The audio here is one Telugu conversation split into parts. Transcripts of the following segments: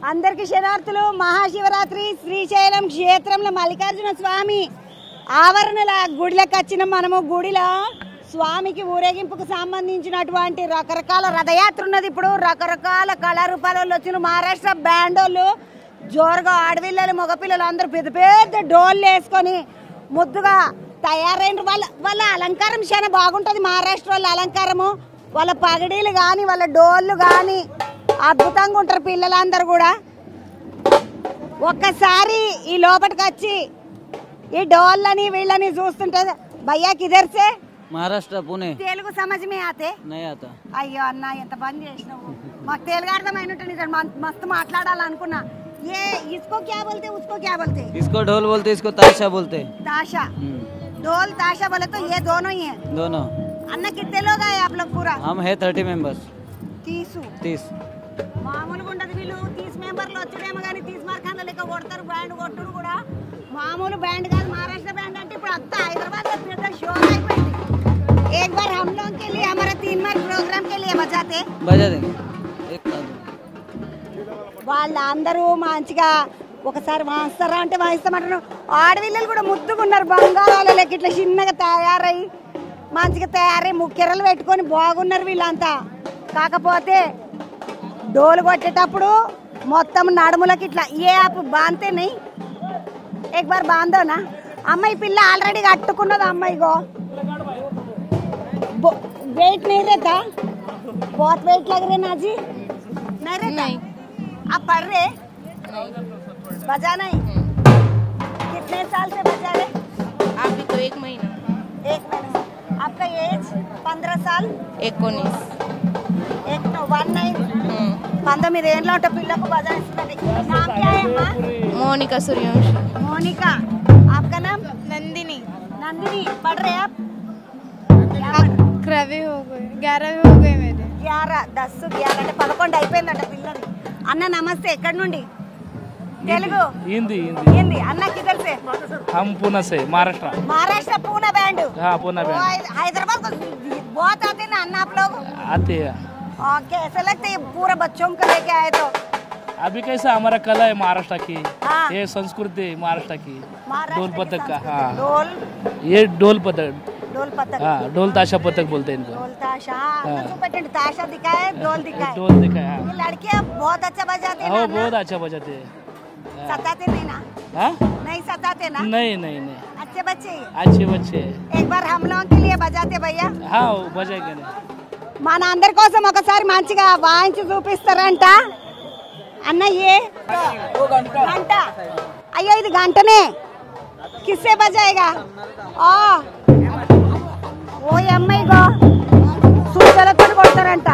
అందరికి శనార్థులు. మహాశివరాత్రి శ్రీశైలం క్షేత్రంలో మల్లికార్జున స్వామి ఆవరణల గుడిలోకి వచ్చిన మనము. గుడిలో స్వామికి ఊరేగింపుకు సంబంధించినటువంటి రకరకాల రథయాత్ర ఉన్నది. ఇప్పుడు రకరకాల కళారూపాలలో వచ్చిన మహారాష్ట్ర బ్యాండ్ వాళ్ళు జోరుగా ఆడపిల్లలు మగపిల్లలు అందరూ పెద్ద పెద్ద డోళ్ళు వేసుకొని ముద్దుగా తయారైన వాళ్ళ అలంకారం చాలా బాగుంటుంది. మహారాష్ట్ర వాళ్ళ అలంకారము, వాళ్ళ పగడీలు కానీ వాళ్ళ డోళ్ళు కానీ అద్భుతంగా ఉంటారు పిల్లలందరూ కూడా. ఒక్కసారి ఈ లోపలికి వచ్చి ఈ డోళ్ళని వీళ్ళని చూస్తుంటే భయ్యా కిధర్ సే? महाराष्ट्र पुणे. తెలుగు समझ में आते? नहीं आता. అయ్యో అన్న ఎంత బంద్ చేసినావు. మాకు తెలుగు అర్థమైనట్టు మస్తు మాట్లాడాలనుకున్నా. ये इसको क्या बोलते उसको क्या बोलते? इसको ढोल बोलते, इसको ताशा बोलते. ताशा. ढोल ताशा बोले तो ये दोनों ही है. दोनों. अन्ना कितने लोग आए आप लोग पूरा? हम है 30 मेंबर्स. 30 మామూలుగా ఉండదు. వీళ్ళు 30 మెంబర్లు వచ్చేదేమో కానీ 30 మార్కాన్ల లెక్క కొడతారు. బ్యాండ్ కొట్టుడు కూడా మామూలు బ్యాండ్ కాదు. మహారాష్ట్ర బ్యాండ్ అంటే ఇప్పుడు అంతా హైదరాబాద్ లో పెద్ద షో అయిపోయింది. एक बार हम लोग के लिए हमारा 3 मार्क प्रोग्राम के लिए बजाते बजा देंगे. వాళ్ళందరూ మంచిగా ఒకసారి వాయిస్తారా అంటే వాయిస్తామంటారు. ఆడపిల్లలు కూడా ముద్దుగా ఉన్నారు. బంగారాల లెక్క ఇట్లా చిన్నగా తయారై మంచిగా తయారై ముక్కెరలు పెట్టుకొని బాగున్నారు వీళ్ళంతా. కాకపోతే డోలు కొట్టేటప్పుడు మొత్తం నడుములకి ఇట్లా ఏ ఆపు బాంతేనే एक बार बांधो ना. అమ్మాయి పిల్ల ఆల్రెడీ కట్టుకున్నది. అమ్మాయిగో वेट नहीं रहता? बहुत वेट लग रहे ना जी? नहीं रहता? नहीं. आप पढ़ रहे? नहीं. बजा नहीं? कितने साल से बजा रहे? अभी तो 1 महीना. 1 महीना. आपका एज 15 साल? 19. 19 ఏళ్ళ ఉంటే పిల్లకు బజాయిస్తుంది. नाम क्या है अम्मा? मोनिका सूर्यवंशी. मोनिका. आपका नाम? नंदिनी. नंदिनी. पढ़ रहे आप? 11 हो गए. 11 हो गए मेरे. 11 10 11 అంటే 11 అయిపోయిందంట పిల్లది. అన్న నమస్తే. ఎక్కడి నుండి? తెలుగు हिंदी. हिंदी. అన్న किधर से? हम पुणे से, महाराष्ट्र. महाराष्ट्र पूना बैंड. हाँ पुणे बैंड. हैदराबाद को बहुत आते ना अन्ना आप लोग? आते हैं. कैसा लगता है पूरा बच्चों को लेके आए तो? अभी कैसा हमारा कला है महाराष्ट्र की. हाँ. ये संस्कृति है महाराष्ट्र की. महाराष्ट्र ढोल की पतक का. संस्कृति. हाँ ढोल ये ढोल पतक. ढोल पतक. हाँ ढोल ताशा पतक बोलते हैं इनको. ढोल ताशा. हाँ. सुपर ताशा दिखाए ढोल दिखाए. ढोल दिखाया. ये लड़कियां बहुत अच्छा बजाते हैं हाँ ना? बहुत अच्छा बजाते हैं. सताते नहीं ना? हाँ नहीं सताते ना? नहीं अच्छे बच्चे. अच्छे बच्चे. एक बार हम लोगों के लिए बजाते भैया. हाँ बजाएंगे ना. మన అందరి కోసం ఒకసారి మంచిగా వాయించి చూపిస్తారంట అన్న. ఏ గంట? అయ్యో ఇది గంటనే. కిస్సే బజాయేగా? ఓ అమ్మాయిగో సూచలతో కొడతారంట.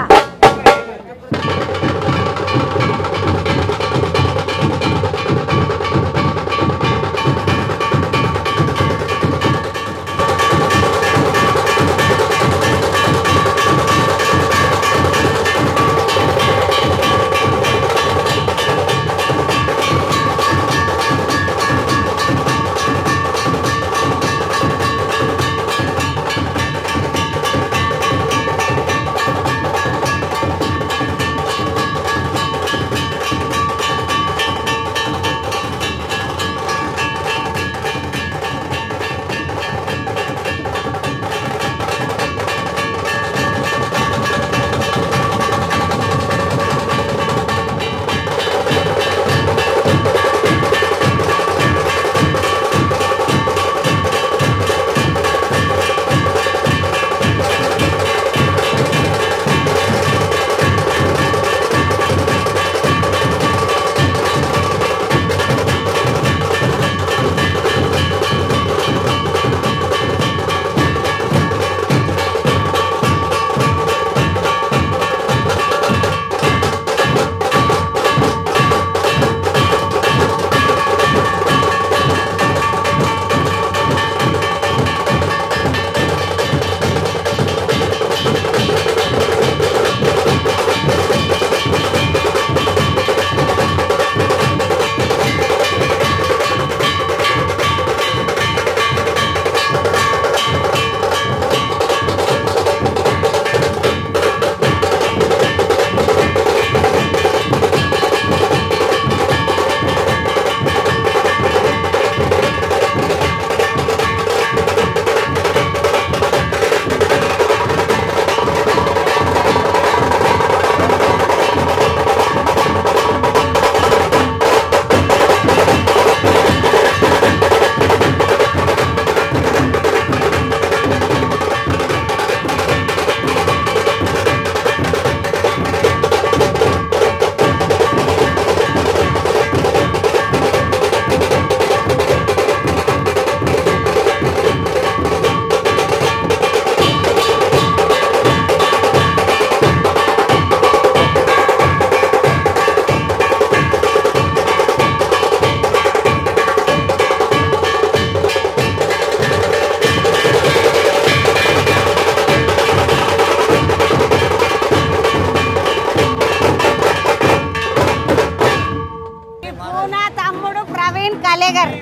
పూనా తమ్ముడు ప్రవీణ్ కలేగర్.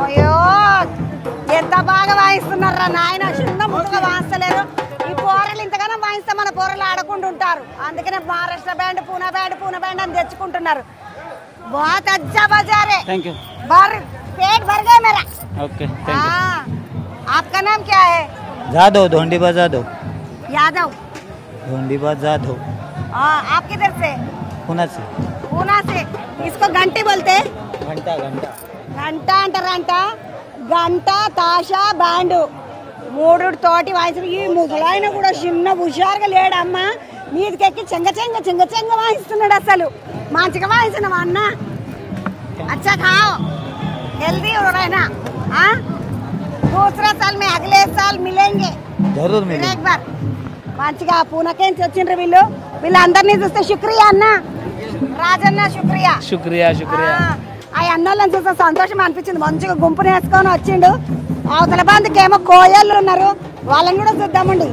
అయ్యో ఎంత బాగా వాయిస్తున్నారా నాయన, చిన్న ముట్టుగా వాయిస్తలేరు. ఈ పోరలు ఇంతగానో వాయిస్తే మన పోరలు ఆడకుండా ఉంటారు. అందుకనే మహారాష్ట్ర బ్యాండ్ పూనా బ్యాండ్ అని తెచ్చుకుంటున్నారు. बहुत अच्छा बाजार है. Thank you. पेट भर गया मेरा. ओके. आपका नाम क्या है? जादव, धोंडीबाज जादव. यादव. धोंडीबाज जादव. आप किधर से? पूना से. पूना से. इसको घंटी बोलते? घंटा. घंटा अंटाరంట. గంట తాష బ్యాండ్ మూడు తోటి వాయిస్తారు. ఈ ముసలాయన కూడా చిన్న హుషారుగా లేడమ్మా, మీదకెక్కి చెంగ వాయిస్తున్నాడు. అసలు మంచిగా వాయిస్తున్నావా అన్న? अच्छा खाओ, हेल्दी हो रहा है ना? दूसरा साल में अगले साल मिलेंगे जरूर मिलेंगे एक बार. మంచిగా పూనకేంచి వచ్చిండ్రు వీళ్ళందరినీ చూస్తే శుక్రియా అన్న, రాజన్న శుక్రియా. ఆ అన్నోళ్ళని చూస్తే సంతోషం అనిపించింది. మంచిగా గుంపుని వేసుకొని వచ్చిండు. అవతల బంధుకేమో కోయళ్ళు ఉన్నారు, వాళ్ళని కూడా చూద్దామండి.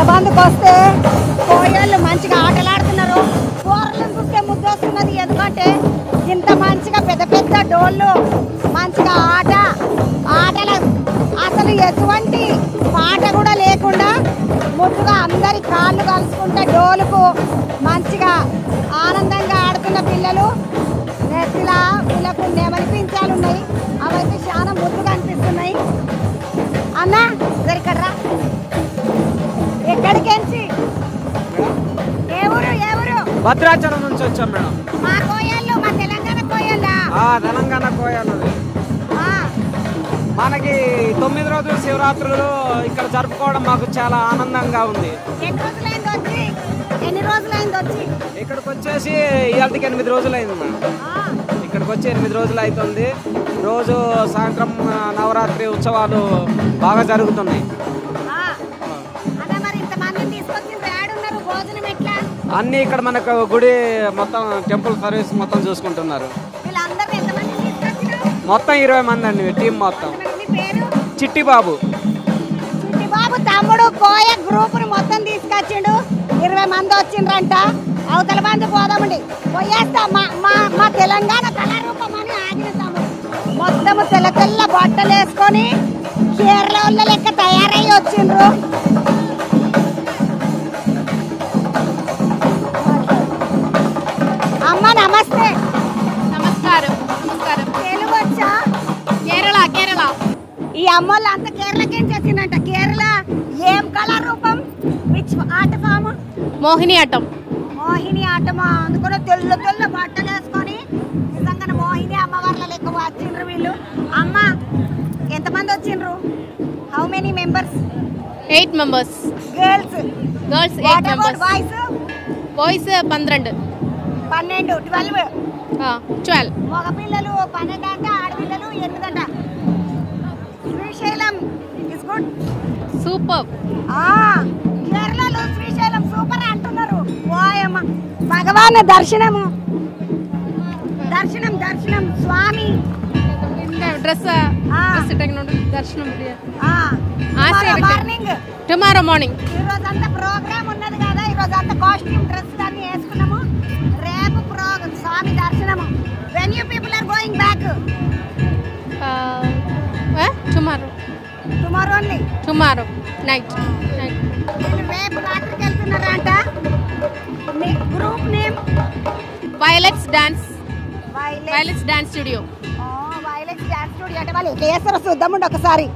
బందుకు వస్తే కోయళ్ళు మంచిగా ఆటలాడుతున్నారు. కూరలను చూస్తే ముద్దు వస్తున్నది. ఎందుకంటే ఇంత మంచిగా పెద్ద డోళ్ళు మంచిగా ఆటల అసలు ఎటువంటి పాట కూడా లేకుండా ముద్దుగా అందరి కాళ్ళు కలుసుకుంటే డోలుకు మంచిగా ఆనందంగా ఆడుతున్న పిల్లలు నెత్తిలా వీళ్ళకు నెమలిపించాలు ఉన్నాయి. అవైతే చాలా ముద్దుగా అనిపిస్తున్నాయి. అన్న దొరికడ్రా, ఎక్కడికెంచి ఏ ఊరు? భద్రాచలం నుంచి వచ్చాం మేడం. మా కోయళ్ళు, మా తెలంగాణ కోయళ్ళ. తెలంగాణ కోయలు. మనకి 9 రోజులు శివరాత్రులు ఇక్కడ జరుపుకోవడం మాకు చాలా ఆనందంగా ఉంది. ఎన్ని రోజులైంది వచ్చి? ఇక్కడికి వచ్చేసి ఇవాళకి 8 రోజులైంది మేడం. ఇక్కడికి వచ్చి 8 రోజులు అవుతుంది. రోజు సాయంత్రం నవరాత్రి ఉత్సవాలు బాగా జరుగుతున్నాయి. అన్నీ ఇక్కడ మనకు గుడి మొత్తం టెంపుల్ సర్వీస్ మొత్తం చూసుకుంటున్నారు. వీళ్ళందరినీ ఎంతమంది తీసుకొచ్చినావు? మొత్తం 20 మంది అండి టీం మొత్తం. నీ పేరు? చిట్టిబాబు. చిట్టిబాబు తమ్ముడు కోయ గ్రూపును మొత్తం తీసుకొచ్చిండు. 20 మంది వచ్చిండ్రంట. అవతల మంది పోదామండి, పోయేస్తా. మా తెలంగాణ కళారూపం అని ఆగిన తమ్ముడు మొత్తము తెల్ల తెల్ల బట్టలు వేసుకొని కేరళ వాళ్ళ లెక్క తయారయ్యి వచ్చిండ్రు. అమ్మ నమస్తే. నమస్కారం. నమస్కారం. తెలుగు వచ్చా? కేరళ. కేరళ. ఈ అమ్మోళ్ళు అంతా కేరళకేం చేసిందంట. కేరళ ఏం కళారూపం? Which art form? Mohiniyattam. మోహిని ఆటమా? అందుకనే తెల్ల తెల్ల బట్టలు వేసుకొని నిజంగా మోహిని అమ్మవార్ల లెక్క వచ్చిండ్రు వీళ్ళు. అమ్మ ఎంతమంది వచ్చిండ్రు? How many members? 8 members. Girls? Girls 8 members. Boys? Boys 12. 12. 12. మగ పిల్లలు 12 అంట, ఆడపిల్లలు 8 అంట. Srisailam is good. సూపర్. కేరళలో శ్రీశైలం సూపర్ అంటున్నారు. ఓయమ్మ భగవాన్ దర్శనము. దర్శనం దర్శనం స్వామి డ్రెస్ దర్శనం మార్నింగ్. Tomorrow morning. ఈ రోజు అంతా ప్రోగ్రామ్ ఉన్నది కదా, ఈ రోజు అంతా కాస్ట్యూమ్ డ్రెస్ అన్ని వేసుకున్నాము. రేపు స్వామి దర్శనము. When you people are going back? Tomorrow. Tomorrow only. Tomorrow night. రేపు రాత్రికి వెళ్తున్నారంట. Group name violets dance. Violets dance studio. Violets dance studio అంటే వాళ్ళు ఎట్లా చేస్తారో చూద్దామండి ఒకసారి.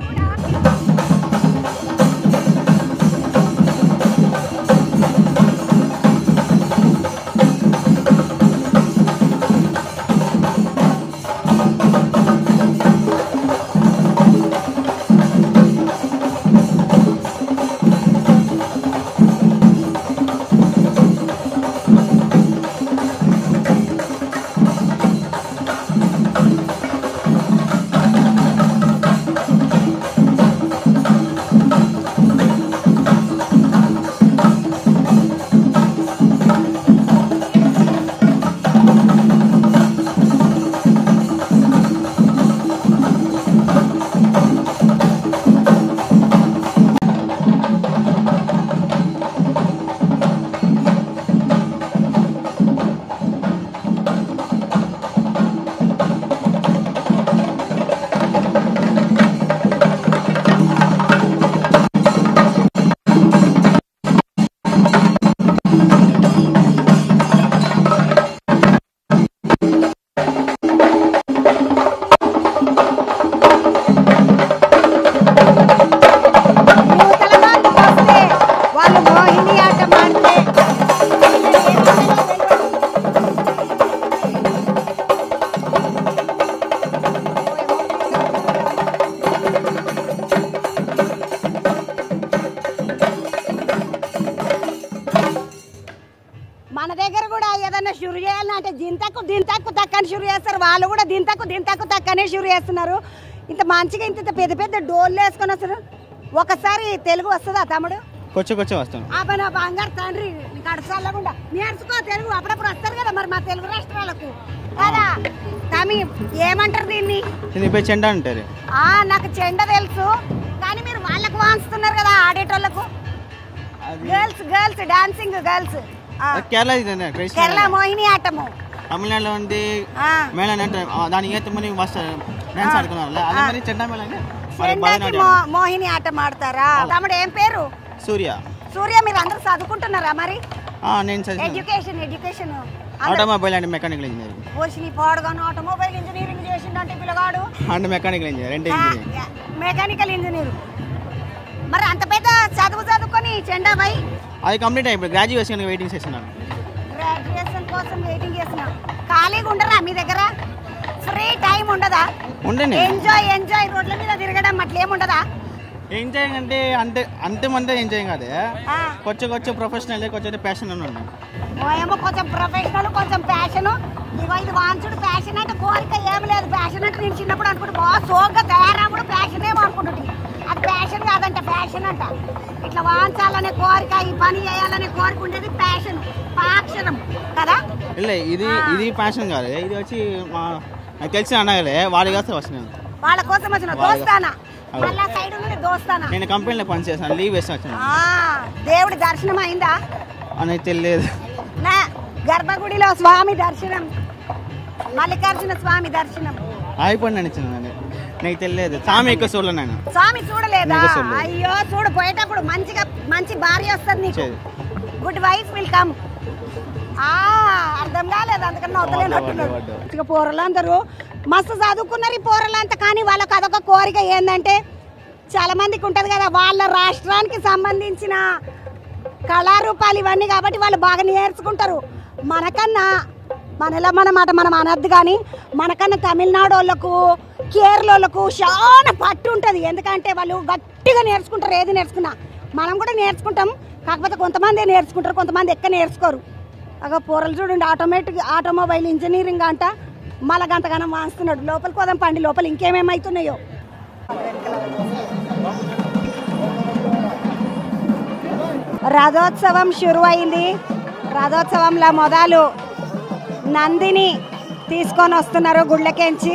మన దగ్గర కూడా ఏదన్నా షురు చేయాలంటే దింతకు తక్కని షురు చేస్తారు. వాళ్ళు కూడా దింతకు తక్కనే షురు చేస్తున్నారు. ఇంత మంచిగా ఇంత పెద్ద పెద్ద డోర్లు వేసుకొని వస్తారు. ఒకసారి తెలుగు వస్తుందా తమ్ముడు? కొంచెం వస్తాను. నా బంగారు తండ్రి నీకు అడసాలకుండా నేర్చుకో తెలుగు. అప్పుడప్పుడు వస్తారు కదా మరి మా తెలుగు రాష్ట్రాలకు కదా. తమి ఏమంటారు దీన్ని? చెండ అంటారు. నాకు చెండ తెలుసు, కానీ మీరు వాళ్ళకు వాంచుతున్నారు కదా ఆడేటోళ్ళకు. Girls dancing girls. Kerala Mohiniyattam. తమిళనాడులో ఉంది మేళ దాని డాన్స్ ఆడుకున్నారు. మోహిని ఆటం ఆడతారా? తమ్ముడు ఏం పేరు? సూర్య. మీరు అందరూ చదువుకుంటున్నారా మరి? నేను education automobile and mechanical engineering. పోషిని పాడుగాను ఆటోమొబైల్ ఇంజనీరింగ్ చేసిందంటే పిల్లగాడు. And mechanical engineer. Mechanical engineer. మరి అంత పెద్ద చదువుకొని చెండా బై అది కంప్లీట్ అయిపోయింది. గ్రాడ్యుయేషన్ వెయిటింగ్ చేస్తున్నాను. గ్రాడ్యుయేషన్ కోసం వెయిటింగ్ చేస్తున్నాను. ఖాళీగా ఉండరా మీ దగ్గర? ఫ్రీ టైం ఉండదా? ఉండండి. ఎంజాయ్ రోడ్ల మీద తిరగడం అట్లేముండదా? ఎంజాయ్ అంటే అంతే ఎంజాయ్ కాదు. కొంచెం ప్రొఫెషనల్, కొంచెం ప్యాషన్ అని ఉంటాం. ఏమో కొంచెం ప్రొఫెషనల్, కొంచెం ప్యాషన్. ఇగో ఇది వాంచుడు. ప్యాషన్ అంటే కోరిక ఏమి లేదు. ప్యాషన్ అంటే నేను చిన్నప్పుడు అనుకుంటే బాగా సోగ్గా తయారప్పుడు ప్యాషన్ ఏమో అనుకుంటుంది. అది ప్యాషన్ కాదంట, ఫ్యాషన్ అంట. ఇట్లా వాంచాలనే కోరిక, ఈ పని చేయాలనే కోరిక ఉండేది ప్యాషన్, పాక్షరం కదా. ఇది ప్యాషన్ కాదు, ఇది వచ్చి నాకు తెలిసిన అన్నగలే వాడి కోసం వచ్చినాను. వాళ్ళ కోసం వచ్చిన దోస్తానా, మళ్ళా సైడ్ నుండి దోస్తానా. నేను కంపెనీలో పని చేశాను, లీవ్ వేసి వచ్చాను. దేవుడి దర్శనం అయిందా అనేది తెలియదు. నా గర్భగుడిలో స్వామి దర్శనం, మల్లికార్జున స్వామి దర్శనం అయిపోయింది అనిచ్చింది, నీకు తెలియదు. స్వామి ఎక్కువ చూడలే నేను. స్వామి చూడలేదా? అయ్యో చూడు, పోయేటప్పుడు మంచి భార్య వస్తుంది నీకు, గుడ్ వైఫ్ విల్ కమ్. అర్థం కాలేదు, అందుకని అవుతలేనట్టున్నాడు. పోరలందరూ మస్తు చదువుకున్నారు ఈ పోరలంతా, కానీ వాళ్ళకి అదొక కోరిక ఏంటంటే, చాలా మందికి ఉంటుంది కదా వాళ్ళ రాష్ట్రానికి సంబంధించిన కళారూపాలు ఇవన్నీ, కాబట్టి వాళ్ళు బాగా నేర్చుకుంటారు. మనకన్నా మనం అనద్దు, కానీ మనకన్నా తమిళనాడు వాళ్ళకు, కేరళ వాళ్ళకు చాలా పట్టు ఉంటుంది. ఎందుకంటే వాళ్ళు గట్టిగా నేర్చుకుంటారు, ఏది నేర్చుకున్నా. మనం కూడా నేర్చుకుంటాం, కాకపోతే కొంతమంది నేర్చుకుంటారు, కొంతమంది ఎక్క నేర్చుకోరు. అగ పోరలు చూడండి, ఆటోమొబైల్ ఇంజనీరింగ్ అంట, మళ్ళా గంటగానం వాస్తున్నాడు. లోపలికి పోదాం పండి, లోపల ఇంకేమేమవుతున్నాయో. రథోత్సవం షురు అయింది. రథోత్సవంలో మొదలు నందిని తీసుకొని వస్తున్నారు గుళ్ళకెంచి.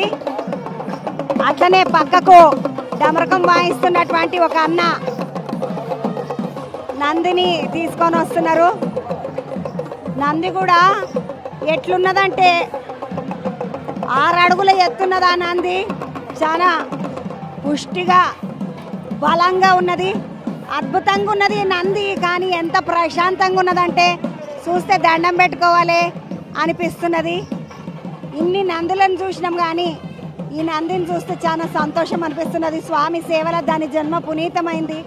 అట్లనే పక్కకు డమరకం వాయిస్తున్నటువంటి ఒక అన్న నందిని తీసుకొని వస్తున్నారు. నంది కూడా ఎట్లున్నదంటే 6 అడుగుల ఎత్తున్నది. ఆ నంది చాలా పుష్టిగా బలంగా ఉన్నది, అద్భుతంగా ఉన్నది నంది. కానీ ఎంత ప్రశాంతంగా ఉన్నదంటే చూస్తే దండం పెట్టుకోవాలి అనిపిస్తున్నది. ఇన్ని నందులను చూసినాం, కానీ ఈ నందిని చూస్తే చాలా సంతోషం అనిపిస్తున్నది. స్వామి సేవల దాని జన్మ పునీతమైంది.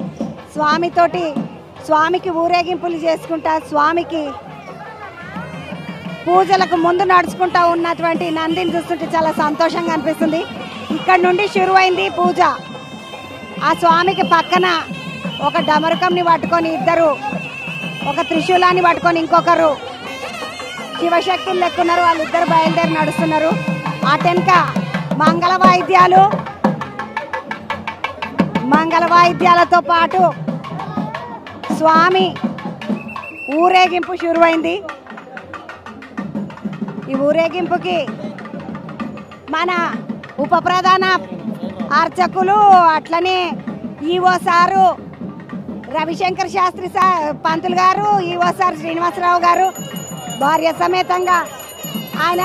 స్వామికి ఊరేగింపులు చేసుకుంటా, స్వామికి పూజలకు ముందు నడుచుకుంటా ఉన్నటువంటి నందిని చూస్తుంటే చాలా సంతోషంగా అనిపిస్తుంది. ఇక్కడ నుండి షురువైంది పూజ. ఆ స్వామికి పక్కన ఒక డమరుకంని పట్టుకొని ఇద్దరు, ఒక త్రిశూలాన్ని పట్టుకొని ఇంకొకరు శివశక్తులు లెక్కున్నారు. వాళ్ళిద్దరు బయలుదేరి నడుస్తున్నారు. అటెనక మంగళ వాయిద్యాలతో పాటు స్వామి ఊరేగింపు షురువైంది. ఈ ఊరేగింపుకి మన ఉప ప్రధాన అర్చకులు, అట్లనే ఈవో సారు రవిశంకర్ శాస్త్రి పంతులు గారు, ఈవో సార్ శ్రీనివాసరావు గారు భార్య సమేతంగా ఆయన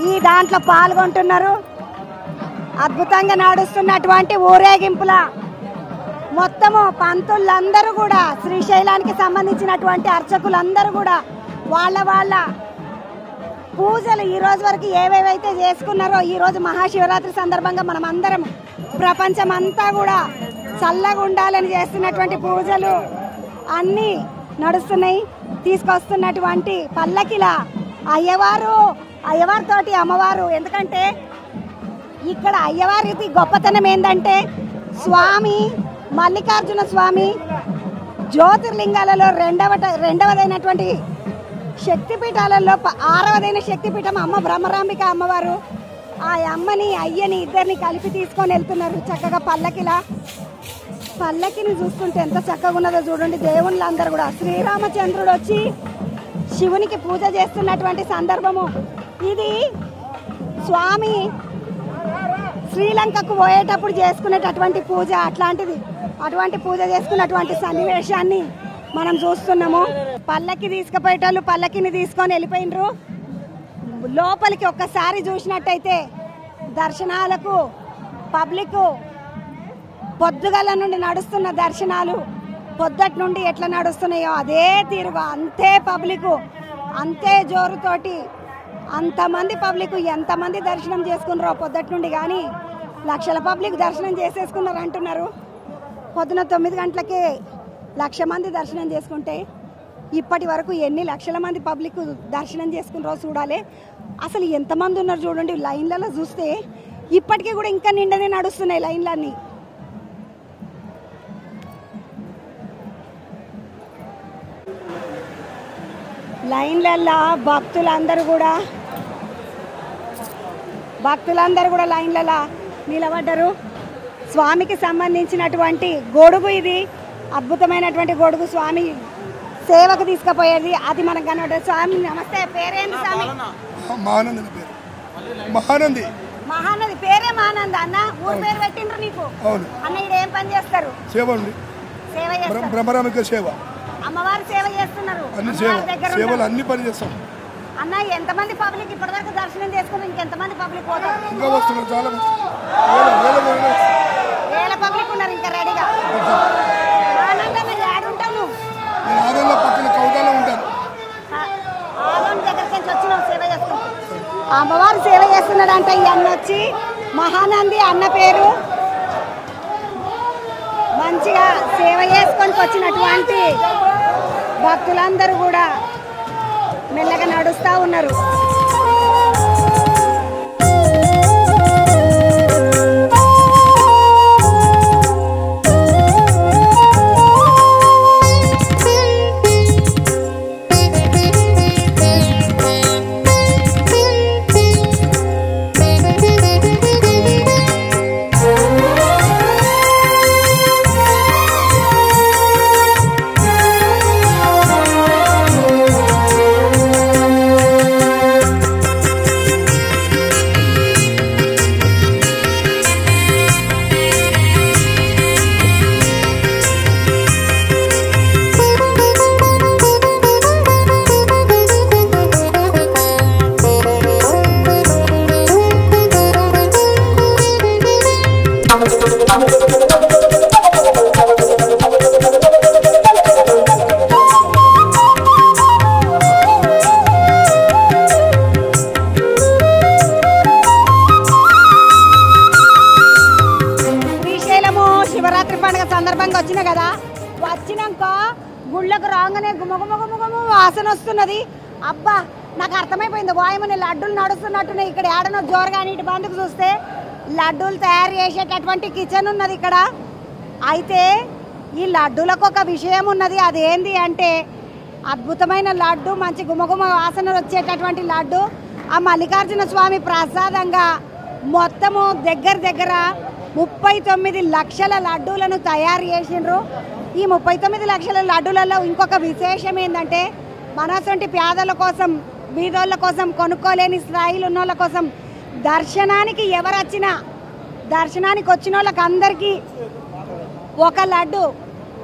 ఈ దాంట్లో పాల్గొంటున్నారు. అద్భుతంగా నడుస్తున్నటువంటి ఊరేగింపుల మొత్తము పంతులందరూ కూడా, శ్రీశైలానికి సంబంధించినటువంటి అర్చకులందరూ కూడా వాళ్ళ పూజలు ఈ రోజు వరకు ఏవేవైతే చేసుకున్నారో, ఈరోజు మహాశివరాత్రి సందర్భంగా మనం అందరం, ప్రపంచం అంతా కూడా చల్లగా ఉండాలని చేస్తున్నటువంటి పూజలు అన్నీ నడుస్తున్నాయి. తీసుకొస్తున్నటువంటి పల్లకిల అయ్యవారితోటి అమ్మవారు. ఎందుకంటే ఇక్కడ అయ్యవారికి గొప్పతనం ఏంటంటే, స్వామి మల్లికార్జున స్వామి జ్యోతిర్లింగాలలో రెండవదైనటువంటి శక్తిపీఠాలలో 6వదైన శక్తిపీఠం అమ్మ బ్రహ్మరాంబిక అమ్మవారు. ఆ అమ్మని అయ్యని ఇద్దరిని కలిపి తీసుకొని వెళ్తున్నారు చక్కగా పల్లకిని చూస్తుంటే ఎంత చక్కగా ఉన్నదో చూడండి. దేవుళ్ళందరూ కూడా, శ్రీరామచంద్రుడు వచ్చి శివునికి పూజ చేస్తున్నటువంటి సందర్భము ఇది. స్వామి శ్రీలంకకు పోయేటప్పుడు చేసుకునేటటువంటి పూజ అటువంటి పూజ చేసుకున్నటువంటి సన్నివేశాన్ని మనం చూస్తున్నాము. పల్లకి తీసుకుపోయేటోళ్ళు పల్లకిని తీసుకొని వెళ్ళిపోయినరు. లోపలికి ఒక్కసారి చూసినట్టయితే దర్శనాలకు పబ్లిక్ పొద్దుగల నుండి నడుస్తున్న దర్శనాలు పొద్దటి నుండి ఎట్లా నడుస్తున్నాయో అదే తీరుగా, అంతే పబ్లిక్, అంతే జోరుతోటి, అంతమంది పబ్లిక్ ఎంతమంది దర్శనం చేసుకున్నారో పొద్దటి నుండి. కానీ లక్షల పబ్లిక్ దర్శనం చేసేసుకున్నారు అంటున్నారు. పొద్దున 9 గంటలకే 1,00,000 మంది దర్శనం చేసుకుంటే ఇప్పటి వరకు ఎన్ని లక్షల మంది పబ్లిక్ దర్శనం చేసుకున్నారో చూడాలి. అసలు ఎంతమంది ఉన్నారు చూడండి. లైన్లలో చూస్తే ఇప్పటికీ కూడా ఇంకా నిండనే నడుస్తున్నాయి లైన్లన్నీ. లైన్లల్లో భక్తులందరూ కూడా లైన్లలో నిలబడ్డారు. స్వామికి సంబంధించినటువంటి గొడుగు ఇది. అద్భుతమైనటువంటి గొడుగు స్వామి సేవకు తీసుకుపోయేది అది మనకు కనబడే. స్వామి నమస్తే, పేరేంటి స్వామి? మహానంది పేరు. మహానంది మహానంది పేరే మహానంద అన్న. ఊరు పేరు పెట్టిండ్రు నీకు? అవును అన్న. ఇక్కడ ఏం పని చేస్తారు? సేవ ఉంది, సేవ చేస్తారు. బ్రహ్మరామిక సేవ, అమ్మవారి సేవ చేస్తున్నారు. అన్ని సేవలు అన్ని పని చేస్తాం అన్న. ఎంతమంది పబ్లిక్ ఇప్పటివరకు దర్శనం చేసుకుని ఇంకెంతమంది పబ్లిక్ పోతారు? ఇంకా వస్తున్నారు, చాలా వేల పబ్లిక్ ఉన్నారు ఇంకా రెడీగా. ఆనందంగా ఏడుంటావు నువ్వు? నేను ఆదంలో పక్కన కౌటాలో ఉంటాను. ఆదం దగ్గరికి నుంచి వచ్చినావు సేవ చేస్తున్నావు. అమ్మవారు సేవ చేస్తున్నాడంటే ఈ అన్న వచ్చి మహానంది అన్న పేరు. మంచిగా సేవ చేసుకొని వచ్చినటువంటి భక్తులందరూ కూడా మెల్లగా నడుస్తూ ఉన్నారు. వచ్చిన కదా, వచ్చినాక గుళ్ళకు రాగానే గుమగుమగుమగుమ వాసన వస్తున్నది. అబ్బా నాకు అర్థమైపోయింది, వాయమని లడ్డూలు నడుస్తున్నట్టున్నాయి. ఇక్కడ ఏడనో జోరుగా నీటి బందుకు చూస్తే లడ్డూలు తయారు చేసేటటువంటి కిచెన్ ఉన్నది ఇక్కడ. అయితే ఈ లడ్డూలకు ఒక విషయం ఉన్నది. అదేంటి అంటే అద్భుతమైన లడ్డు, మంచి గుమగుమ వాసన వచ్చేటటువంటి లడ్డు ఆ మల్లికార్జున స్వామి ప్రసాదంగా మొత్తము దగ్గర 39 లక్షల లడ్డూలను తయారు చేసిండ్రు. ఈ 39 లక్షల లడ్డూలలో ఇంకొక విశేషం ఏంటంటే మనసొంటి పేదల కోసం, బీదోళ్ళ కోసం, కొనుక్కోలేని స్థాయిలు ఉన్న వాళ్ళ కోసం, దర్శనానికి ఎవరు వచ్చినా దర్శనానికి వచ్చిన వాళ్ళకి అందరికీ ఒక లడ్డు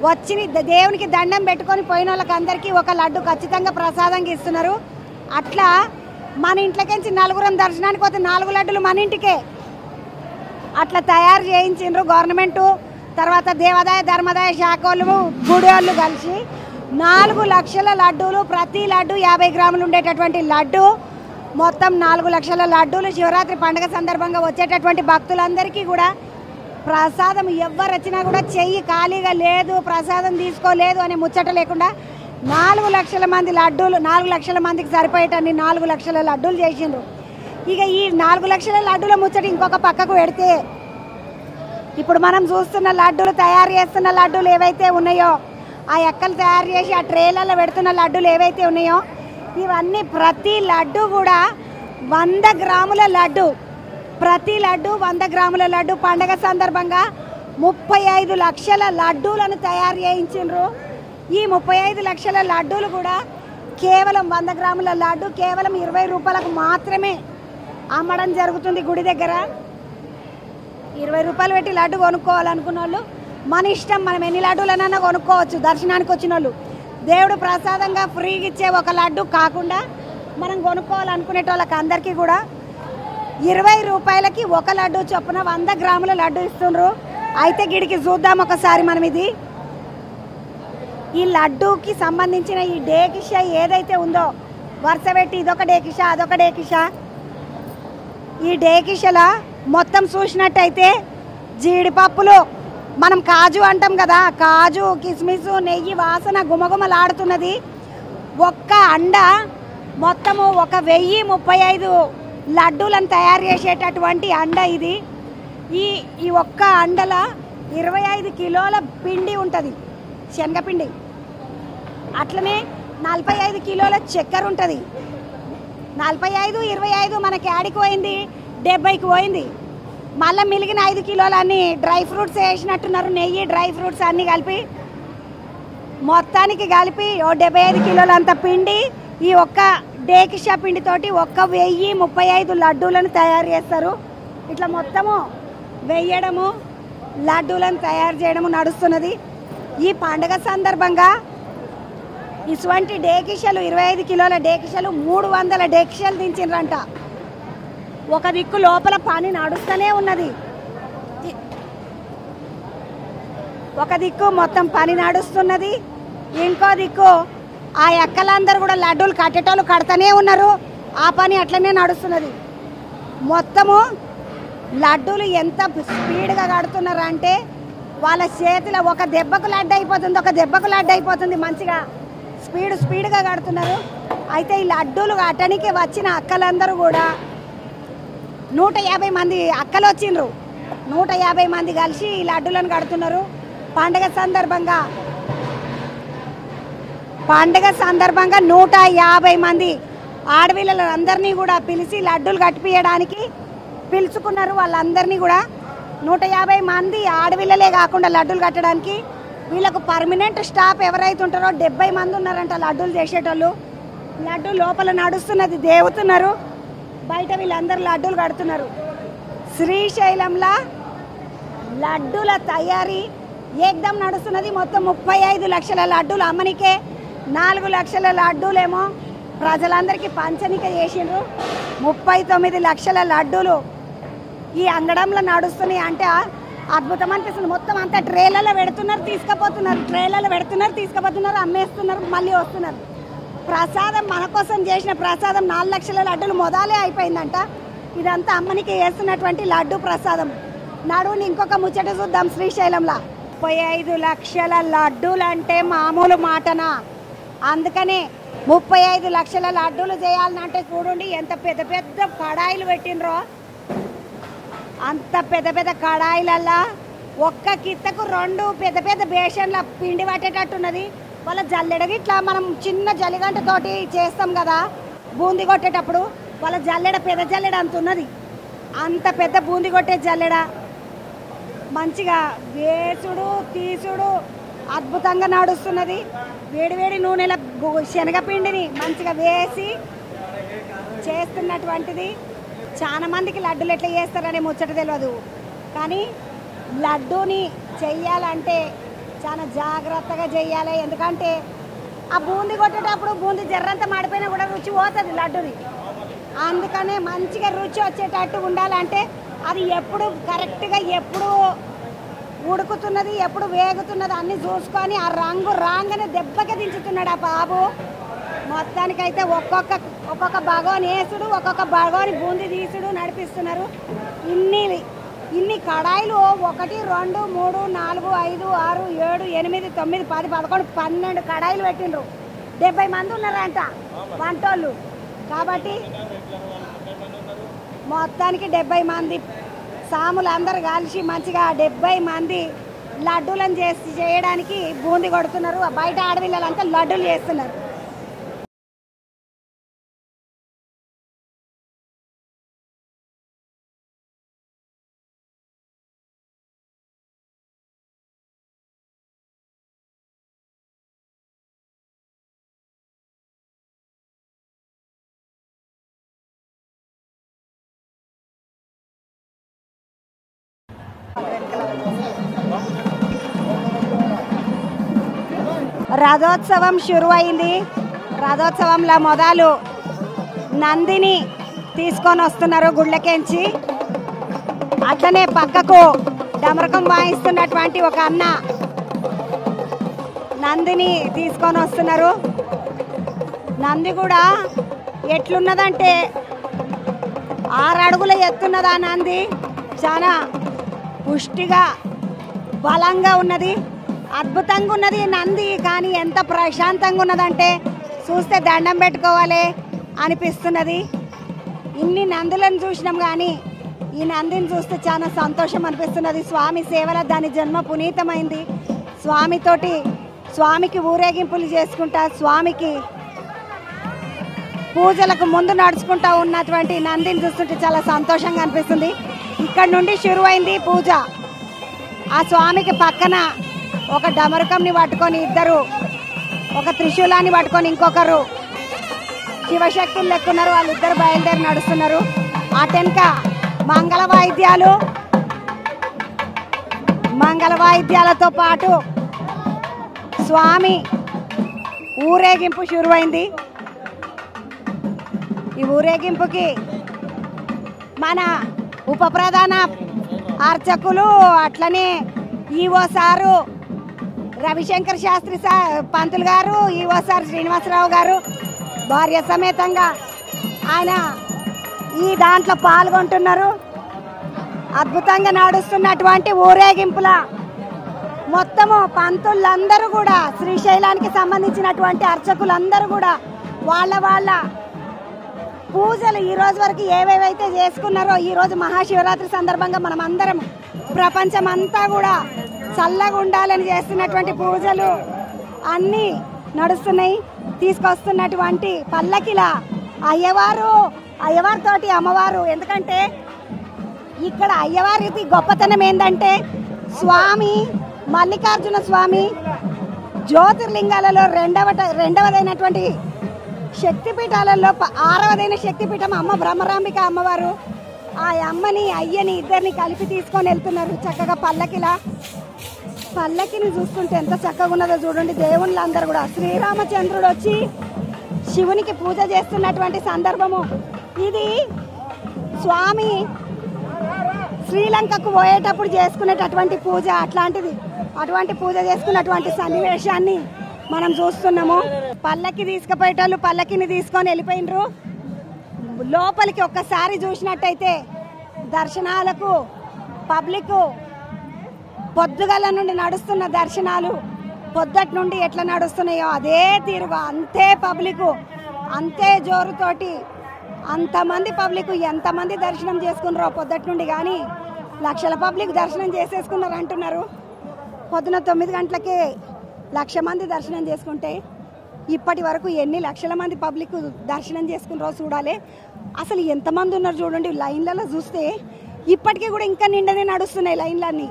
వచ్చి దేవునికి దండం పెట్టుకొని పోయిన వాళ్ళకి అందరికీ ఒక లడ్డు ఖచ్చితంగా ప్రసాదంగా ఇస్తున్నారు. అట్లా మన ఇంట్లోకించి నలుగురం దర్శనానికి పోతే 4 లడ్డులు మన ఇంటికే అట్లా తయారు చేయించిండ్రు గవర్నమెంటు. తర్వాత దేవాదాయ ధర్మాదాయ శాఖ వాళ్ళు, గుడి వాళ్ళు కలిసి 4 లక్షల లడ్డూలు, ప్రతి లడ్డు 50 గ్రాములు ఉండేటటువంటి లడ్డు, మొత్తం 4 లక్షల లడ్డూలు శివరాత్రి పండుగ సందర్భంగా వచ్చేటటువంటి భక్తులందరికీ కూడా ప్రసాదం ఎవరు వచ్చినా కూడా చెయ్యి ఖాళీగా లేదు, ప్రసాదం తీసుకోలేదు అనే ముచ్చట లేకుండా 4 లక్షల మంది లడ్డూలు, 4 లక్షల మందికి సరిపోయేటన్ని 4 లక్షల లడ్డూలు చేసిండ్రు. ఇక ఈ 4 లక్షల లడ్డూల ముచ్చట ఇంకొక పక్కకు పెడితే ఇప్పుడు మనం చూస్తున్న లడ్డూలు, తయారు చేస్తున్న లడ్డూలు ఏవైతే ఉన్నాయో, ఆ ఎక్కలు తయారు చేసి ఆ ట్రేలలో పెడుతున్న లడ్డూలు ఏవైతే ఉన్నాయో, ఇవన్నీ ప్రతి లడ్డు కూడా 100 గ్రాముల లడ్డు, ప్రతి లడ్డు 100 గ్రాముల లడ్డు. పండగ సందర్భంగా 35 లక్షల లడ్డూలను తయారు చేయించిండ్రు. ఈ 35 లక్షల లడ్డూలు కూడా కేవలం 100 గ్రాముల లడ్డు కేవలం 20 రూపాయలకు మాత్రమే అమ్మడం జరుగుతుంది గుడి దగ్గర. 20 రూపాయలు పెట్టి లడ్డు కొనుక్కోవాలనుకున్న వాళ్ళు మన ఇష్టం, మనం ఎన్ని లడ్డూలనైనా కొనుక్కోవచ్చు. దర్శనానికి వచ్చిన వాళ్ళు దేవుడు ప్రసాదంగా ఫ్రీగా ఇచ్చే ఒక లడ్డు కాకుండా మనం కొనుక్కోవాలనుకునే వాళ్ళకి అందరికీ కూడా 20 రూపాయలకి ఒక లడ్డు చొప్పున 100 గ్రాముల లడ్డు ఇస్తుండ్రు. అయితే గిడికి చూద్దాం ఒకసారి మనం. ఇది ఈ లడ్డూకి సంబంధించిన ఈ డేకిష ఏదైతే ఉందో వరుస పెట్టి ఇదొక డేకిష, అదొక డేకిష. ఈ డేకిషల మొత్తం చూసినట్టయితే జీడిపప్పులు, మనం కాజు అంటాం కదా, కాజు, కిస్మిస్, నెయ్యి వాసన గుమగుమలాడుతున్నది. ఒక్క అండ మొత్తము 1035 లడ్డూలను తయారు చేసేటటువంటి అండ ఇది. ఈ ఒక్క అండల 25 కిలోల పిండి ఉంటుంది, శనగపిండి. అట్లనే 45 కిలోల చక్కెర ఉంటుంది. 45, 25 మనకి యాడికి పోయింది, 70కి పోయింది. మళ్ళీ మిగిలిన 5 కిలోలు అన్నీ డ్రై ఫ్రూట్స్ వేసినట్టున్నారు, నెయ్యి, డ్రై ఫ్రూట్స్ అన్నీ కలిపి మొత్తానికి కలిపి 75 కిలోలంత పిండి ఈ ఒక్క డేకిషా పిండితోటి 1035 లడ్డూలను తయారు చేస్తారు. ఇట్లా మొత్తము వేయడము లడ్డూలను తయారు చేయడము నడుస్తున్నది. ఈ పండుగ సందర్భంగా ఇటువంటి డేకిషలు 25 కిలోల డేకిషలు 300 డేకిషలు దించిండ్రంట. ఒక దిక్కు లోపల పని నడుస్తూనే ఉన్నది, ఒక దిక్కు మొత్తం పని నడుస్తున్నది, ఇంకో దిక్కు ఆ ఎక్కలందరూ కూడా లడ్డూలు కట్టేటోళ్ళు కడతానే ఉన్నారు. ఆ పని అట్లనే నడుస్తున్నది. మొత్తము లడ్డూలు ఎంత స్పీడ్గా కడుతున్నారు అంటే వాళ్ళ చేతిలో ఒక దెబ్బకు లడ్డు అయిపోతుంది, ఒక దెబ్బకు లడ్డు అయిపోతుంది. మంచిగా స్పీడ్గా కడుతున్నారు. అయితే ఈ లడ్డూలు కట్టడానికి వచ్చిన అక్కలందరూ కూడా 150 మంది అక్కలు వచ్చిండ్రు. 150 మంది కలిసి ఈ లడ్డూలను కడుతున్నారు. పండుగ సందర్భంగా 150 మంది ఆడపిల్లలందరినీ కూడా పిలిచి లడ్డూలు కట్టిపియడానికి పిలుచుకున్నారు. వాళ్ళందరినీ కూడా 150 మంది ఆడపిల్లలే కాకుండా లడ్డూలు కట్టడానికి వీళ్ళకు పర్మనెంట్ స్టాఫ్ ఎవరైతే ఉంటారో 70 మంది ఉన్నారంట లడ్డూలు చేసేటోళ్ళు. లడ్డు లోపల నడుస్తున్నది, దేవుతున్నారు, బయట వీళ్ళందరూ లడ్డూలు కడుతున్నారు. శ్రీశైలంలో లడ్డూల తయారీ ఏకదం నడుస్తున్నది. మొత్తం 35 లక్షల లడ్డూలు అమ్మనికే, 4 లక్షల లడ్డూలేమో ప్రజలందరికీ పంచనిక చేసిండ్రు. 39 లక్షల లడ్డూలు ఈ అంగడంలో నడుస్తున్నాయి. అంటే అద్భుతం అనిపిస్తుంది. మొత్తం అంతా ట్రేలలో పెడుతున్నారు, తీసుకుపోతున్నారు, ట్రేలలో పెడుతున్నారు, తీసుకుపోతున్నారు, అమ్మేస్తున్నారు, మళ్ళీ వస్తున్నారు. ప్రసాదం మన కోసం చేసిన ప్రసాదం 4 లక్షల లడ్డూలు మొదలే అయిపోయిందంట. ఇదంతా అమ్మనికి వేస్తున్నటువంటి లడ్డు ప్రసాదం. నడువుని ఇంకొక ముచ్చట చూద్దాం. శ్రీశైలంలో 35 లక్షల లడ్డూలు అంటే మామూలు మాటనా? అందుకనే 35 లక్షల లడ్డూలు చేయాలంటే చూడండి ఎంత పెద్ద పెద్ద కడాయిలు పెట్టినరో. అంత పెద్ద పెద్ద కడాయిలల్లా ఒక్క కిత్తకు 2 పెద్ద పెద్ద బేషన్ల పిండి పట్టేటట్టున్నది. వాళ్ళ జల్లెడకి ఇట్లా మనం చిన్న జల్లిగంటతోటి చేస్తాం కదా బూందీ కొట్టేటప్పుడు, వాళ్ళ జల్లెడ పెద్ద జల్లెడ అంత ఉన్నది. అంత పెద్ద బూందీ కొట్టే జల్లెడ మంచిగా వేసుడు తీసుడు అద్భుతంగా నడుస్తున్నది. వేడివేడి నూనెల శనగపిండిని మంచిగా వేసి చేస్తున్నటువంటిది. చాలా మందికి లడ్డూలు ఎట్లా చేస్తారనే ముచ్చట తెలియదు, కానీ లడ్డూని చెయ్యాలంటే చాలా జాగ్రత్తగా చెయ్యాలి. ఎందుకంటే ఆ బూందీ కొట్టేటప్పుడు బూందీ జర్రంతా మాడిపోయినా కూడా రుచి పోతుంది లడ్డూది. అందుకనే మంచిగా రుచి వచ్చేటట్టు ఉండాలంటే అది ఎప్పుడు కరెక్ట్గా ఎప్పుడు ఉడుకుతున్నది ఎప్పుడు వేగుతున్నది అన్నీ చూసుకొని ఆ రంగు రాగానే దెబ్బకి దించుతున్నాడు ఆ బాబు. మొత్తానికైతే ఒక్కొక్క భాగాన్ని వేసుడు, ఒక్కొక్క భాగాన్ని బూందీ తీసుడు నడిపిస్తున్నారు. ఇన్ని కడాయిలు 1 2 3 4 5 6 7 8 9 10 11 12 కడాయిలు పెట్టిండ్రు. 70 మంది ఉన్నారంట వంటోళ్ళు. కాబట్టి మొత్తానికి 70 మంది సాములు అందరు కలిసి మంచిగా 70 మంది లడ్డూలను చేయడానికి బూందీ కొడుతున్నారు. బయట ఆడపిల్లలంతా లడ్డూలు చేస్తున్నారు. రథోత్సవం షురు అయింది. రథోత్సవంలో మొదలు నందిని తీసుకొని వస్తున్నారు గుళ్ళకెంచి. అట్లనే పక్కకు డమరకం వాయిస్తున్నటువంటి ఒక అన్న నందిని తీసుకొని వస్తున్నారు. నంది కూడా ఎట్లున్నదంటే 6 అడుగుల ఎత్తున్నది. ఆ నంది చాలా పుష్టిగా బలంగా ఉన్నది, అద్భుతంగా ఉన్నది నంది. కానీ ఎంత ప్రశాంతంగా ఉన్నదంటే చూస్తే దండం పెట్టుకోవాలి అనిపిస్తున్నది. ఇన్ని నందులను చూసినాం కానీ ఈ నందిని చూస్తే చాలా సంతోషం అనిపిస్తున్నది. స్వామి సేవల దాని జన్మ పునీతమైంది. స్వామికి ఊరేగింపులు చేసుకుంటా, స్వామికి పూజలకు ముందు నడుచుకుంటా ఉన్నటువంటి నందిని చూస్తుంటే చాలా సంతోషంగా అనిపిస్తుంది. ఇక్కడ నుండి షురువైంది పూజ. ఆ స్వామికి పక్కన ఒక డమరుకంని పట్టుకొని ఇద్దరు ఒక త్రిశూలాన్ని పట్టుకొని ఇంకొకరు శివశక్తులు లెక్కున్నారు. వాళ్ళిద్దరు బయలుదేరి నడుస్తున్నారు. అటెనక మంగళ వాయిద్యాలతో పాటు స్వామి ఊరేగింపు షురువైంది. ఈ ఊరేగింపుకి మన ఉప ప్రధాన అర్చకులు అట్లనే ఈవో సారు రవిశంకర్ శాస్త్రి పంతులు గారు, ఈవో సార్ శ్రీనివాసరావు గారు భార్య సమేతంగా ఆయన ఈ దాంట్లో పాల్గొంటున్నారు. అద్భుతంగా నడుస్తున్నటువంటి ఊరేగింపుల మొత్తము పంతులందరూ కూడా శ్రీశైలానికి సంబంధించినటువంటి అర్చకులందరూ కూడా వాళ్ళ పూజలు ఈ రోజు వరకు ఏవేవైతే చేసుకున్నారో ఈరోజు మహాశివరాత్రి సందర్భంగా మనం అందరం ప్రపంచమంతా కూడా చల్లగా ఉండాలని చేస్తున్నటువంటి పూజలు అన్నీ నడుస్తున్నాయి. తీసుకొస్తున్నటువంటి పల్లకిల అయ్యవారితోటి అమ్మవారు, ఎందుకంటే ఇక్కడ అయ్యవారికి గొప్పతనం ఏంటంటే స్వామి మల్లికార్జున స్వామి జ్యోతిర్లింగాలలో రెండవదైనటువంటి శక్తిపీఠాలలో 6వదైన శక్తిపీఠం అమ్మ బ్రహ్మరాంబిక అమ్మవారు. ఆ అమ్మని అయ్యని ఇద్దరిని కలిపి తీసుకొని వెళ్తున్నారు చక్కగా పల్లకిని చూస్తుంటే ఎంత చక్కగా ఉన్నదో చూడండి. దేవుళ్ళందరూ కూడా శ్రీరామచంద్రుడు వచ్చి శివునికి పూజ చేస్తున్నటువంటి సందర్భము ఇది. స్వామి శ్రీలంకకు పోయేటప్పుడు చేసుకునేటటువంటి పూజ అటువంటి పూజ చేసుకున్నటువంటి సన్నివేశాన్ని మనం చూస్తున్నాము. పల్లకి తీసుకుపోయేటోళ్ళు పల్లకిని తీసుకొని వెళ్ళిపోయినరు. లోపలికి ఒక్కసారి చూసినట్టయితే దర్శనాలకు పబ్లిక్ పొద్దుగల నుండి నడుస్తున్న దర్శనాలు పొద్దటి నుండి ఎట్లా నడుస్తున్నాయో అదే తీరుగా అంతే పబ్లిక్ అంతే జోరుతోటి అంతమంది పబ్లిక్ ఎంతమంది దర్శనం చేసుకున్నారో పొద్దటి నుండి. కానీ లక్షల పబ్లిక్ దర్శనం చేసేసుకున్నారు అంటున్నారు. పొద్దున 9 గంటలకే 1,00,000 మంది దర్శనం చేసుకుంటే ఇప్పటి వరకు ఎన్ని లక్షల మంది పబ్లిక్ దర్శనం చేసుకున్నారో చూడాలి. అసలు ఎంతమంది ఉన్నారు చూడండి. లైన్లలో చూస్తే ఇప్పటికీ కూడా ఇంకా నిండనే నడుస్తున్నాయి లైన్లన్నీ.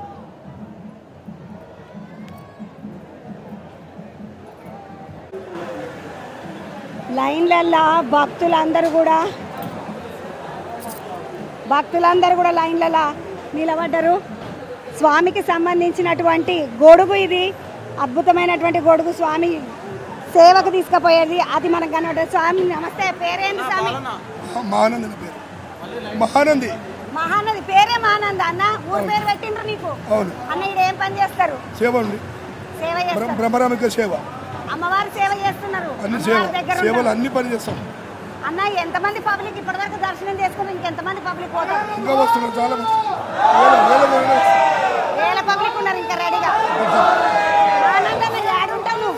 లైన్లల్లో భక్తులందరూ కూడా లైన్లలో నిలబడ్డారు. స్వామికి సంబంధించినటువంటి గొడుగు ఇది. అద్భుతమైనటువంటి గొడుగు స్వామి సేవకు తీసుకుపోయేది. అది మనకు కనబడ్డది. స్వామి నమస్తే. పేరేంటి స్వామి? మహానంది. పేరే మహానంద అన్న. ఊరు పేరు పెట్టిండ్రు నీకు అన్న. ఇక్కడ ఏం పని చేస్తారు? సేవ చేస్తారు. అమ్మవారి సేవ చేస్తున్నారు. అన్ని పని చేస్తాం అన్న. ఎంతమంది పబ్లిక్ ఇప్పటివరకు దర్శనం చేసుకుని ఇంకెంతమంది పబ్లిక్ పోతారు? వేల పబ్లిక్ ఉన్నారు ఇంకా రెడీగా. ఆడుంటావు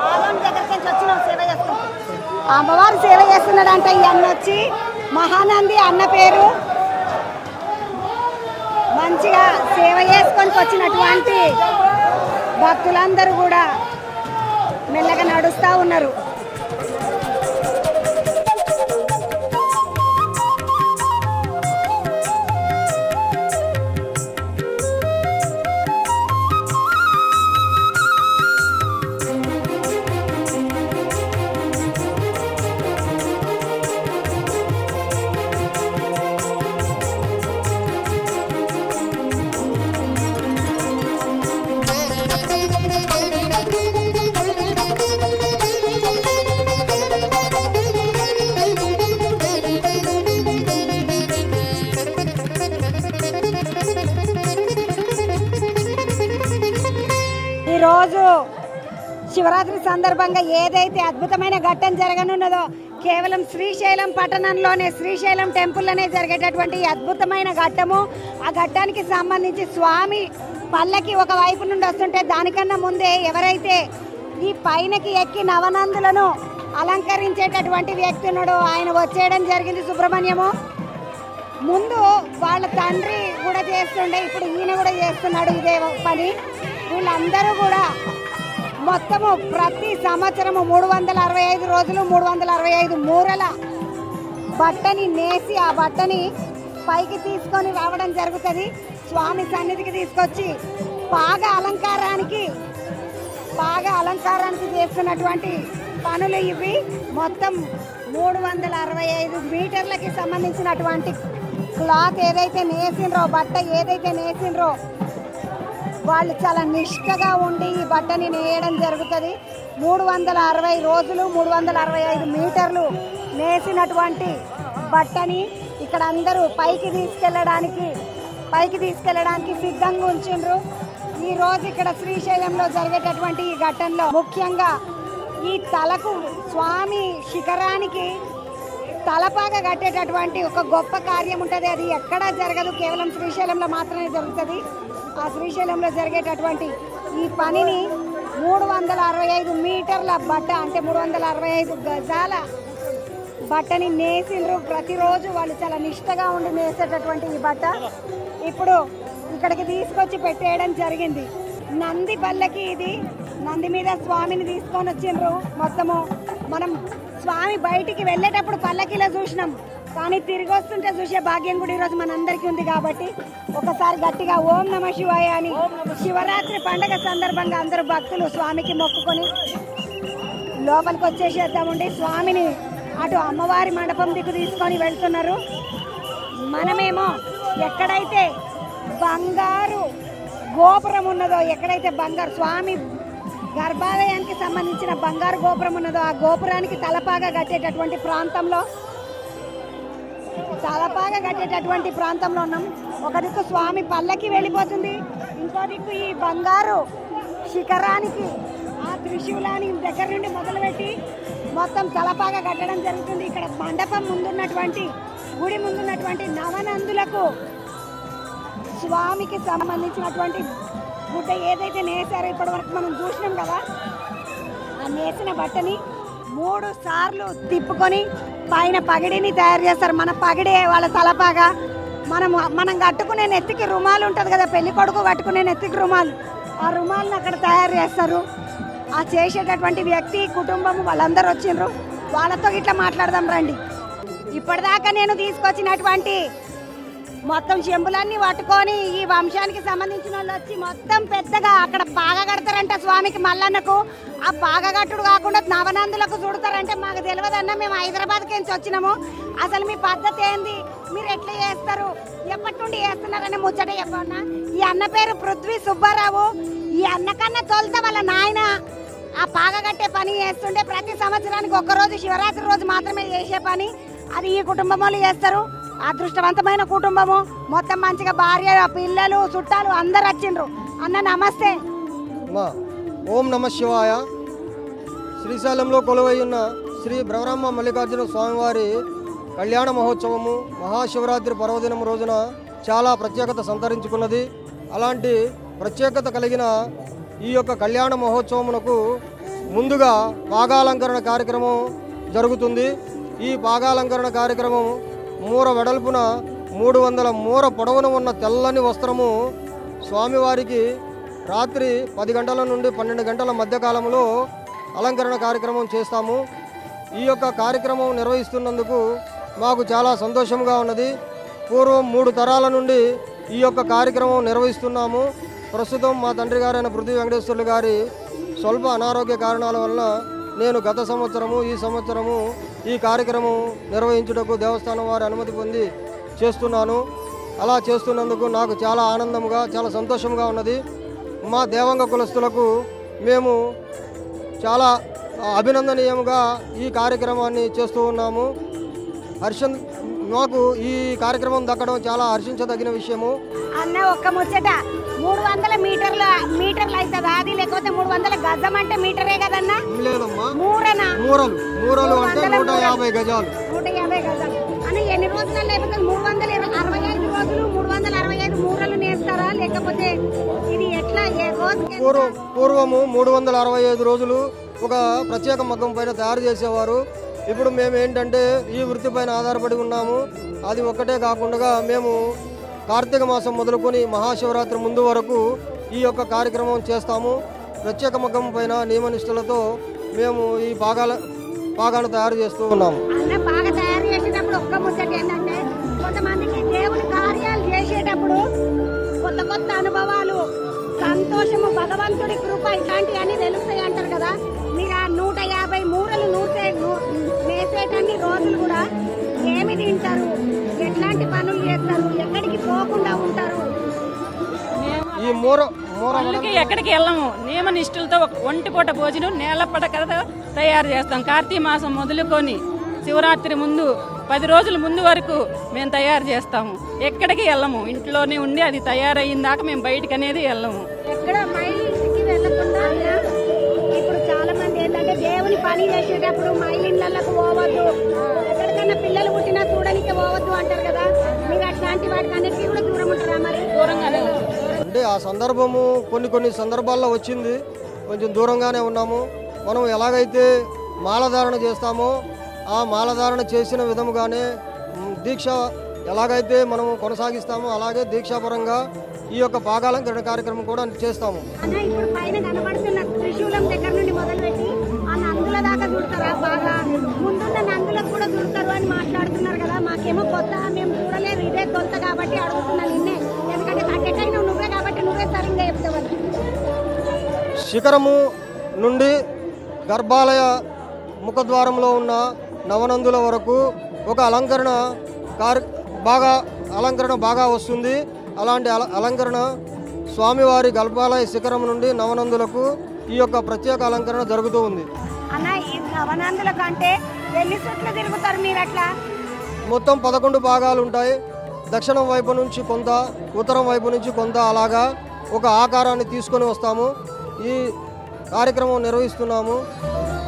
ఆదోని దగ్గరికి వచ్చినావు సేవ చేస్తున్నావు. అమ్మవారు సేవ చేస్తున్నాడంటే ఈ అన్న వచ్చి మహానంది అన్న పేరు. మంచిగా సేవ చేసుకొని వచ్చినటువంటి భక్తులందరూ కూడా మెల్లగా నడుస్తూ ఉన్నారు. ఈరోజు శివరాత్రి సందర్భంగా ఏదైతే అద్భుతమైన ఘట్టం జరగనున్నదో కేవలం శ్రీశైలం పట్టణంలోనే శ్రీశైలం టెంపుల్లోనే జరిగేటటువంటి అద్భుతమైన ఘట్టము. ఆ ఘట్టానికి సంబంధించి స్వామి పల్లకి ఒక వైపు నుండి వస్తుంటే దానికన్నా ముందే ఎవరైతే ఈ పైనకి ఎక్కి నవనందులను అలంకరించేటటువంటి వ్యక్తి ఉన్నాడో ఆయన వచ్చేయడం జరిగింది. సుబ్రహ్మణ్యము ముందు వాళ్ళ తండ్రి కూడా చేస్తుండే, ఇప్పుడు ఈయన కూడా చేస్తున్నాడు ఇదే పని. వీళ్ళందరూ కూడా మొత్తము ప్రతి సంవత్సరము 365 రోజులు 365 మూరల బట్టని నేసి ఆ బట్టని పైకి తీసుకొని రావడం జరుగుతుంది. స్వామి సన్నిధికి తీసుకొచ్చి బాగా అలంకారానికి చేస్తున్నటువంటి పనులు ఇవి. మొత్తం 365 మీటర్లకి సంబంధించినటువంటి క్లాత్ ఏదైతే నేసిండ్రో, బట్ట ఏదైతే నేసిండ్రో వాళ్ళు చాలా నిష్ఠగా ఉండి ఈ బట్టని నేయడం జరుగుతుంది. 360 రోజులు 365 మీటర్లు నేసినటువంటి బట్టని ఇక్కడ అందరూ పైకి తీసుకెళ్ళడానికి సిద్ధంగా ఉంచిండ్రు. ఈ రోజు ఇక్కడ శ్రీశైలంలో జరిగేటటువంటి ఈ ఘట్టంలో ముఖ్యంగా ఈ తలకు స్వామి శిఖరానికి తలపాగా కట్టేటటువంటి ఒక గొప్ప కార్యం ఉంటుంది. అది ఎక్కడా జరగదు, కేవలం శ్రీశైలంలో మాత్రమే జరుగుతుంది. ఆ శ్రీశైలంలో జరిగేటటువంటి ఈ పనిని 365 మీటర్ల బట్ట అంటే 365 గజాల బట్టని నేసిండ్రు. ప్రతిరోజు వాళ్ళు చాలా నిష్ఠగా ఉండి నేసేటటువంటి ఈ బట్ట ఇప్పుడు ఇక్కడికి తీసుకొచ్చి పెట్టేయడం జరిగింది. నంది పల్లకి ఇది, నంది మీద స్వామిని తీసుకొని వచ్చిండ్రు. మొత్తము మనం స్వామి బయటికి వెళ్ళేటప్పుడు పల్లకిలో చూసినాం, కానీ తిరిగి వస్తుంటే చూసే భాగ్యం కూడా ఈరోజు మనందరికీ ఉంది. కాబట్టి ఒకసారి గట్టిగా ఓం నమ శివాయ అని శివరాత్రి పండగ సందర్భంగా అందరూ భక్తులు స్వామికి మొక్కుకొని లోపలికి వచ్చేసేద్దామండి. స్వామిని అటు అమ్మవారి మండపం దిక్కు తీసుకొని వెళ్తున్నారు. మనమేమో ఎక్కడైతే బంగారు గోపురం ఉన్నదో, ఎక్కడైతే బంగారు స్వామి గర్భాలయానికి సంబంధించిన బంగారు గోపురం ఉన్నదో ఆ గోపురానికి తలపాగా కట్టేటటువంటి ప్రాంతంలో ఉన్నాం. ఒక దిక్కు స్వామి పల్లకి వెళ్ళిపోతుంది, ఇంకో దిక్కు ఈ బంగారు శిఖరానికి ఆ త్రిశూలాన్ని దగ్గర నుండి మొదలుపెట్టి మొత్తం తలపాగా కట్టడం జరుగుతుంది. ఇక్కడ మండపం ముందున్నటువంటి గుడి ముందున్నటువంటి నవనందులకు స్వామికి సంబంధించినటువంటి గుడ్డ ఏదైతే నేసారో ఇప్పటి వరకు మనం చూసినాం కదా, ఆ నేసిన బట్టని 3 సార్లు తిప్పుకొని పైన పగిడిని తయారు చేస్తారు. మన పగిడే వాళ్ళ తలపాగా. మనం కట్టుకునే నెత్తికి రుమాలు ఉంటుంది కదా, పెళ్లి కొడుకు కట్టుకునే నెత్తికి రుమాలు, ఆ రుమాలను అక్కడ తయారు చేస్తారు. ఆ చేసేటటువంటి వ్యక్తి కుటుంబం వాళ్ళందరూ వచ్చిండ్రు. వాళ్ళతో ఇట్లా మాట్లాడదాం రండి. ఇప్పటిదాకా నేను తీసుకొచ్చినటువంటి మొత్తం చెంబులన్నీ పట్టుకొని ఈ వంశానికి సంబంధించిన వాళ్ళు వచ్చి మొత్తం పెద్దగా అక్కడ పాగా కడతారంట స్వామికి మల్లన్నకు. ఆ పాగా కట్టుడు కాకుండా నవనందులకు చూడతారంటే మాకు తెలియదన్నా, మేము హైదరాబాద్కి నుంచి వచ్చినాము. అసలు మీ పద్ధతి ఏంది, మీరు ఎట్లా చేస్తారు, ఎప్పటి నుండి చేస్తున్నారని ముచ్చట చెప్పన్నా. ఈ అన్న పేరు పృథ్వీ సుబ్బారావు. ఈ అన్న కన్నా తొలుత వాళ్ళ నాయన ఆ పాగా కట్టే పని చేస్తుండే. ప్రతి సంవత్సరానికి ఒక్కరోజు శివరాత్రి రోజు మాత్రమే చేసే పని అది ఈ కుటుంబం వాళ్ళు చేస్తారు. అదృష్టవంతమైన కుటుంబము, మొత్తం మంచిగా భార్య పిల్లలు చుట్టాలు అందరు వచ్చిండ్రు. అన్న నమస్తే. ఓం నమ శివాయ. శ్రీశైలంలో కొలువై ఉన్న శ్రీ బ్రహ్మ మల్లికార్జున స్వామివారి కళ్యాణ మహోత్సవము మహాశివరాత్రి పర్వదినం రోజున చాలా ప్రత్యేకత సంతరించుకున్నది. అలాంటి ప్రత్యేకత కలిగిన ఈ యొక్క కళ్యాణ మహోత్సవమునకు ముందుగా పాగాలంకరణ కార్యక్రమం జరుగుతుంది. ఈ పాగాలంకరణ కార్యక్రమం మూర వెడల్పున 300 మూర పొడవున ఉన్న తెల్లని వస్త్రము స్వామివారికి రాత్రి 10 గంటల నుండి 12 గంటల మధ్యకాలంలో అలంకరణ కార్యక్రమం చేస్తాము. ఈ యొక్క కార్యక్రమం నిర్వహిస్తున్నందుకు మాకు చాలా సంతోషంగా ఉన్నది. పూర్వం 3 తరాల నుండి ఈ యొక్క కార్యక్రమం నిర్వహిస్తున్నాము. ప్రస్తుతం మా తండ్రి గారైన పృథ్వీ వెంకటేశ్వర్లు గారి స్వల్ప అనారోగ్య కారణాల వలన నేను గత సంవత్సరము ఈ సంవత్సరము ఈ కార్యక్రమం నిర్వహించుటకు దేవస్థానం వారి అనుమతి పొంది చేస్తున్నాను. అలా చేస్తున్నందుకు నాకు చాలా ఆనందంగా చాలా సంతోషంగా ఉన్నది. మా దేవంగ కులస్తులకు మేము చాలా అభినందనీయంగా ఈ కార్యక్రమాన్ని చేస్తూ ఉన్నాము. మాకు ఈ కార్యక్రమం దక్కడం చాలా హర్షించదగిన విషయము. అన్న ఒక్క ముచ్చట 300 మీటర్లు అవుతుందా అది, లేకపోతే 300 గజం అంటే మీటరే కదన్నా? లేదమ్మా, మూరలు అంటే 150 గజాలు. 150 గజాలు అని ఎన్ని రోజులు లేకపోతే 365 రోజులు 365 మూరలు నేస్తారా, లేకపోతే ఇది ఎట్లా పూర్వము 365 రోజులు ఒక ప్రత్యేక మగ్గం పైన తయారు చేసేవారు. ఇప్పుడు మేము ఏంటంటే ఈ వృత్తి పైన ఆధారపడి ఉన్నాము. అది ఒక్కటే కాకుండా మేము కార్తీక మాసం మొదలుకొని మహాశివరాత్రి ముందు వరకు ఈ యొక్క కార్యక్రమం చేస్తాము. ప్రత్యేక మగ్గం పైన నియమనిష్టలతో మేము ఈ పాగాను తయారు చేస్తూ ఉన్నాము. బాగా తయారు చేసేటప్పుడు ఒక్క ముచ్చట ఏంటంటే, కొంతమందికి దేవుని కార్యాలు చేసేటప్పుడు కొత్త కొత్త అనుభవాలు సంతోషము, భగవంతుడి కృప ఇట్లాంటివన్నీ తెలుస్తాయి అంటారు కదా. మీరు ఆ 150 మూరలు నేసేటన్ని రోజులు కూడా ఏమి తింటారు, ఎట్లాంటి పనులు చేస్తారు, ఎక్కడికి పోకుండా ఉంటారు? ఈ మూర పనులకి ఎక్కడికి వెళ్ళము. నియమ నిష్ఠలతో ఒంటి పూట భోజనం నేల పడకతో తయారు చేస్తాం. కార్తీక మాసం మొదలుకొని శివరాత్రి ముందు 10 రోజుల ముందు వరకు మేము తయారు చేస్తాము. ఎక్కడికి వెళ్ళము, ఇంట్లోనే ఉండి అది తయారయ్యిన దాకా మేము బయటకు అనేది వెళ్ళము. ఎక్కడ మైలింటికి వెళ్ళకుండా ఇప్పుడు చాలా మంది ఏంటంటే దేవుని పని చేసేటప్పుడు మైలిన్లకు పోవద్దు, ఎక్కడికైనా పిల్లలు పుట్టినా చూడడానికి పోవద్దు అంటారు కదా. మీరు అట్లాంటి వాటికి అన్నిటికీ కూడా దూరం ఉంటారా? మరి దూరంగానే అంటే ఆ సందర్భము కొన్ని సందర్భాల్లో వచ్చింది, కొంచెం దూరంగానే ఉన్నాము. మనం ఎలాగైతే మాలధారణ చేస్తామో ఆ మాలధారణ చేసిన విధముగానే దీక్ష ఎలాగైతే మనం కొనసాగిస్తామో అలాగే దీక్షాపరంగా ఈ యొక్క పాగాలంకరణ కార్యక్రమం కూడా చేస్తాము. అన్న ఇప్పుడు పైన కనబడుతున్న త్రిశూలం దగ్గర నుండి మొదలుపెట్టి ఆ నందుల దాకా చూడతారా? బాగా ముందున్న నందులకు కూడా చూడతారు అని మాట్లాడుతున్నారు కదా. మాకేమో కొత్త, మేము చూడలేదు, ఇదే తొలత కాబట్టి అడుగుతున్నాను నిన్నే. ఎందుకంటే కట్టెటైనా నువ్వే కాబట్టి నువ్వే సరిగ్గా చెప్తావు. శిఖరము నుండి గర్భాలయ ముఖద్వారంలో ఉన్న నవనందుల వరకు ఒక అలంకరణ బాగా వస్తుంది. అలాంటి అలంకరణ స్వామివారి గర్భాలయ శిఖరం నుండి నవనందులకు ఈ యొక్క ప్రత్యేక అలంకరణ జరుగుతూ ఉంది. అన్న ఈ నవనందుల కంటే ఎన్ని చుట్లు తిరుగుతారు మీరు అట్లా? మొత్తం 11 భాగాలు ఉంటాయి. దక్షిణం వైపు నుంచి కొంత, ఉత్తరం వైపు నుంచి కొంత, అలాగా ఒక ఆకారాన్ని తీసుకొని వస్తాము. ఈ కార్యక్రమం నిర్వహిస్తున్నాము.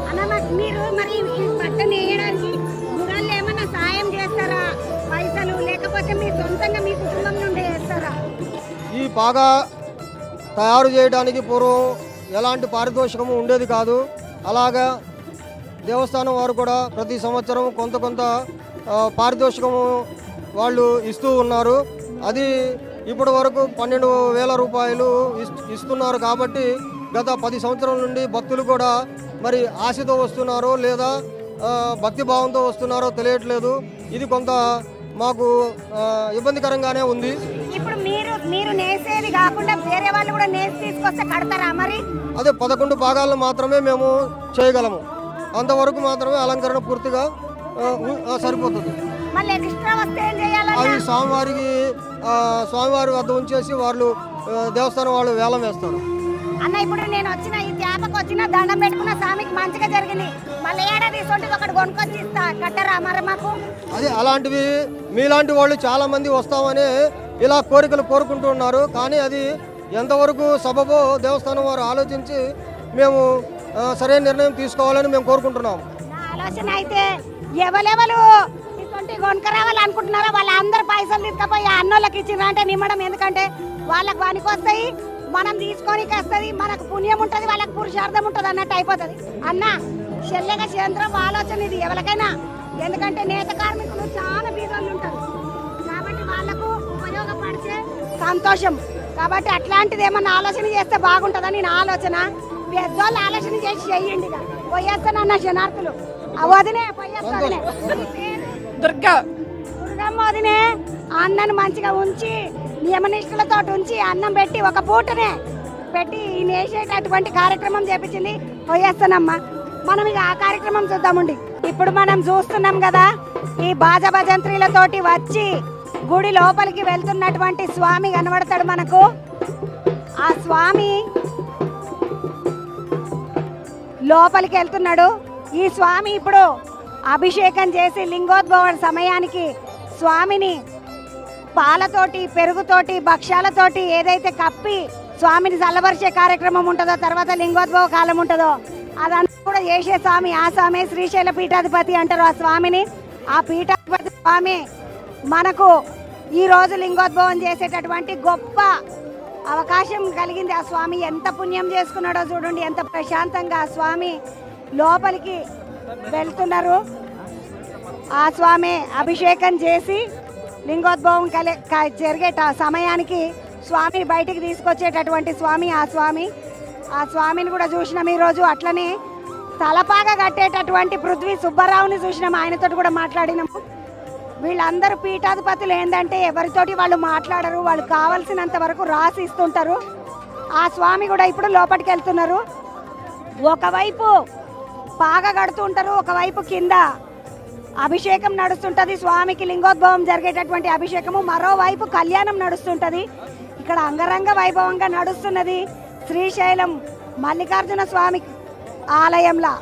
అన్న మీరు మరి ఈ బట్టను వేయడానికి గుడాల్లో ఏమన్నా సాయం చేస్తారా? పైసలు లేకపోతే మీ సొంతంగా మీ కుటుంబం నుండి వేస్తారా? ఈ పాగా తయారు చేయడానికి పూర్వం ఎలాంటి పారితోషికము ఉండేది కాదు. అలాగా దేవస్థానం వారు కూడా ప్రతి సంవత్సరం కొంత పారితోషికము వాళ్ళు ఇస్తూ ఉన్నారు. అది ఇప్పటి వరకు 12,000 రూపాయలు ఇస్తున్నారు. కాబట్టి గత 10 సంవత్సరాల నుండి భక్తులు కూడా మరి ఆశతో వస్తున్నారో లేదా భక్తిభావంతో వస్తున్నారో తెలియట్లేదు. ఇది కొంత మాకు ఇబ్బందికరంగానే ఉంది. ఇప్పుడు మీరు నేసేది కాకుండా వేరే వాళ్ళు కూడా నేసి తీసుకొస్తే కడతారా? మరి అదే 11 భాగాలను మాత్రమే మేము చేయగలము. అంతవరకు మాత్రమే అలంకరణ పూర్తిగా సరిపోతుంది. మళ్ళీ ఎక్స్ట్రా వస్తే ఏం చేయాలి? అవి స్వామివారి వద్ద ఉంచేసి వాళ్ళు దేవస్థానం వాళ్ళు వేలం వేస్తారు. అన్న ఇప్పుడు నేను వచ్చిన ఈ త్యాపకు వచ్చిన దండం పెట్టుకున్న స్వామికి మంచిగా జరిగింది, మళ్ళీ ఏడాది తీసుకుంటే ఒకటి కొనుక్కొచ్చి ఇస్తా, కట్టరా మరి మాకు? అదే అలాంటివి మీలాంటి వాళ్ళు చాలా మంది వస్తామని ఇలా కోరికలు కోరుకుంటూ ఉన్నారు. కానీ అది ఎంతవరకు సబబో దేవస్థానం వారు ఆలోచించి మేము సరైన నిర్ణయం తీసుకోవాలని మేము కోరుకుంటున్నాము. నా ఆలోచన అయితే ఎవరెవరు ఇటువంటి కొనుక్కరావాలి అనుకుంటున్నారో వాళ్ళందరూ పైసలు తీసుకుపోయి అన్నోళ్ళకి ఇచ్చిండ్రు అంటే నిమ్మడం. ఎందుకంటే వాళ్ళకి వానికి వస్తాయి, మనం తీసుకోనికి వస్తుంది, మనకు పుణ్యం ఉంటుంది, వాళ్ళకి పురుషార్థం ఉంటుంది అన్నట్టు అయిపోతుంది. అన్న చెల్లెగా కేంద్రం ఆలోచన ఇది ఎవరికైనా. ఎందుకంటే నేత కార్మికులు చాలా బీదోళ్ళు ఉంటారు కాబట్టి వాళ్ళకు ఉపయోగపడితే సంతోషం. కాబట్టి అట్లాంటిది ఏమన్నా ఆలోచన చేస్తే బాగుంటుందని నా ఆలోచన. పెద్దోళ్ళు ఆలోచన చేసి చెయ్యండి. పోయేస్తానన్న శనార్థులు వదినే పోయేస్తానే దుర్గమ్మ వదినే అన్నను మంచిగా ఉంచి నియమనిష్ఠులతో ఉంచి అన్నం పెట్టి ఒక పూటనే పెట్టి నేసేటటువంటి కార్యక్రమం చేపించింది. పోయేస్తానమ్మా. మనం ఇక ఆ కార్యక్రమం చూద్దామండి. ఇప్పుడు మనం చూస్తున్నాం కదా ఈ బాజా భజంత్రీలతోటి వచ్చి గుడి లోపలికి వెళ్తున్నటువంటి స్వామి కనబడతాడు మనకు. ఆ స్వామి లోపలికి వెళ్తున్నాడు. ఈ స్వామి ఇప్పుడు అభిషేకం చేసి లింగోద్భవ సమయానికి స్వామిని పాలతోటి, పెరుగుతోటి, భక్ష్యాలతోటి ఏదైతే కప్పి స్వామిని చల్లబరిచే కార్యక్రమం ఉంటుందో, తర్వాత లింగోద్భవ కాలం ఉంటుందో అదంతా కూడా చేసే స్వామి. ఆ స్వామి శ్రీశైల పీఠాధిపతి అంటారు ఆ స్వామిని. ఆ పీఠాధిపతి స్వామి మనకు ఈరోజు లింగోద్భవం చేసేటటువంటి గొప్ప అవకాశం కలిగింది. ఆ స్వామి ఎంత పుణ్యం చేసుకున్నాడో చూడండి, ఎంత ప్రశాంతంగా ఆ స్వామి లోపలికి వెళ్తున్నారు. ఆ స్వామి అభిషేకం చేసి లింగోద్భవం జరిగే సమయానికి స్వామిని బయటికి తీసుకొచ్చేటటువంటి స్వామి ఆ స్వామిని కూడా చూసినాం ఈరోజు. అట్లనే తలపాగా కట్టేటటువంటి పృథ్వీ సుబ్బారావుని చూసినాం, ఆయనతో కూడా మాట్లాడినాము. వీళ్ళందరూ పీఠాధిపతులు ఏంటంటే ఎవరితోటి వాళ్ళు మాట్లాడరు, వాళ్ళు కావాల్సినంత వరకు రాసి ఇస్తుంటారు. ఆ స్వామి కూడా ఇప్పుడు లోపలికి వెళ్తున్నారు. ఒకవైపు పాగ కడుతూ ఉంటారు, ఒకవైపు కింద అభిషేకం నడుస్తుంటది. స్వామికి లింగోద్భవం జరిగేటటువంటి అభిషేకము. మరోవైపు కళ్యాణం నడుస్తుంటది. ఇక్కడ అంగరంగ వైభవంగా నడుస్తున్నది శ్రీశైలం మల్లికార్జున స్వామి ఆలయంలో.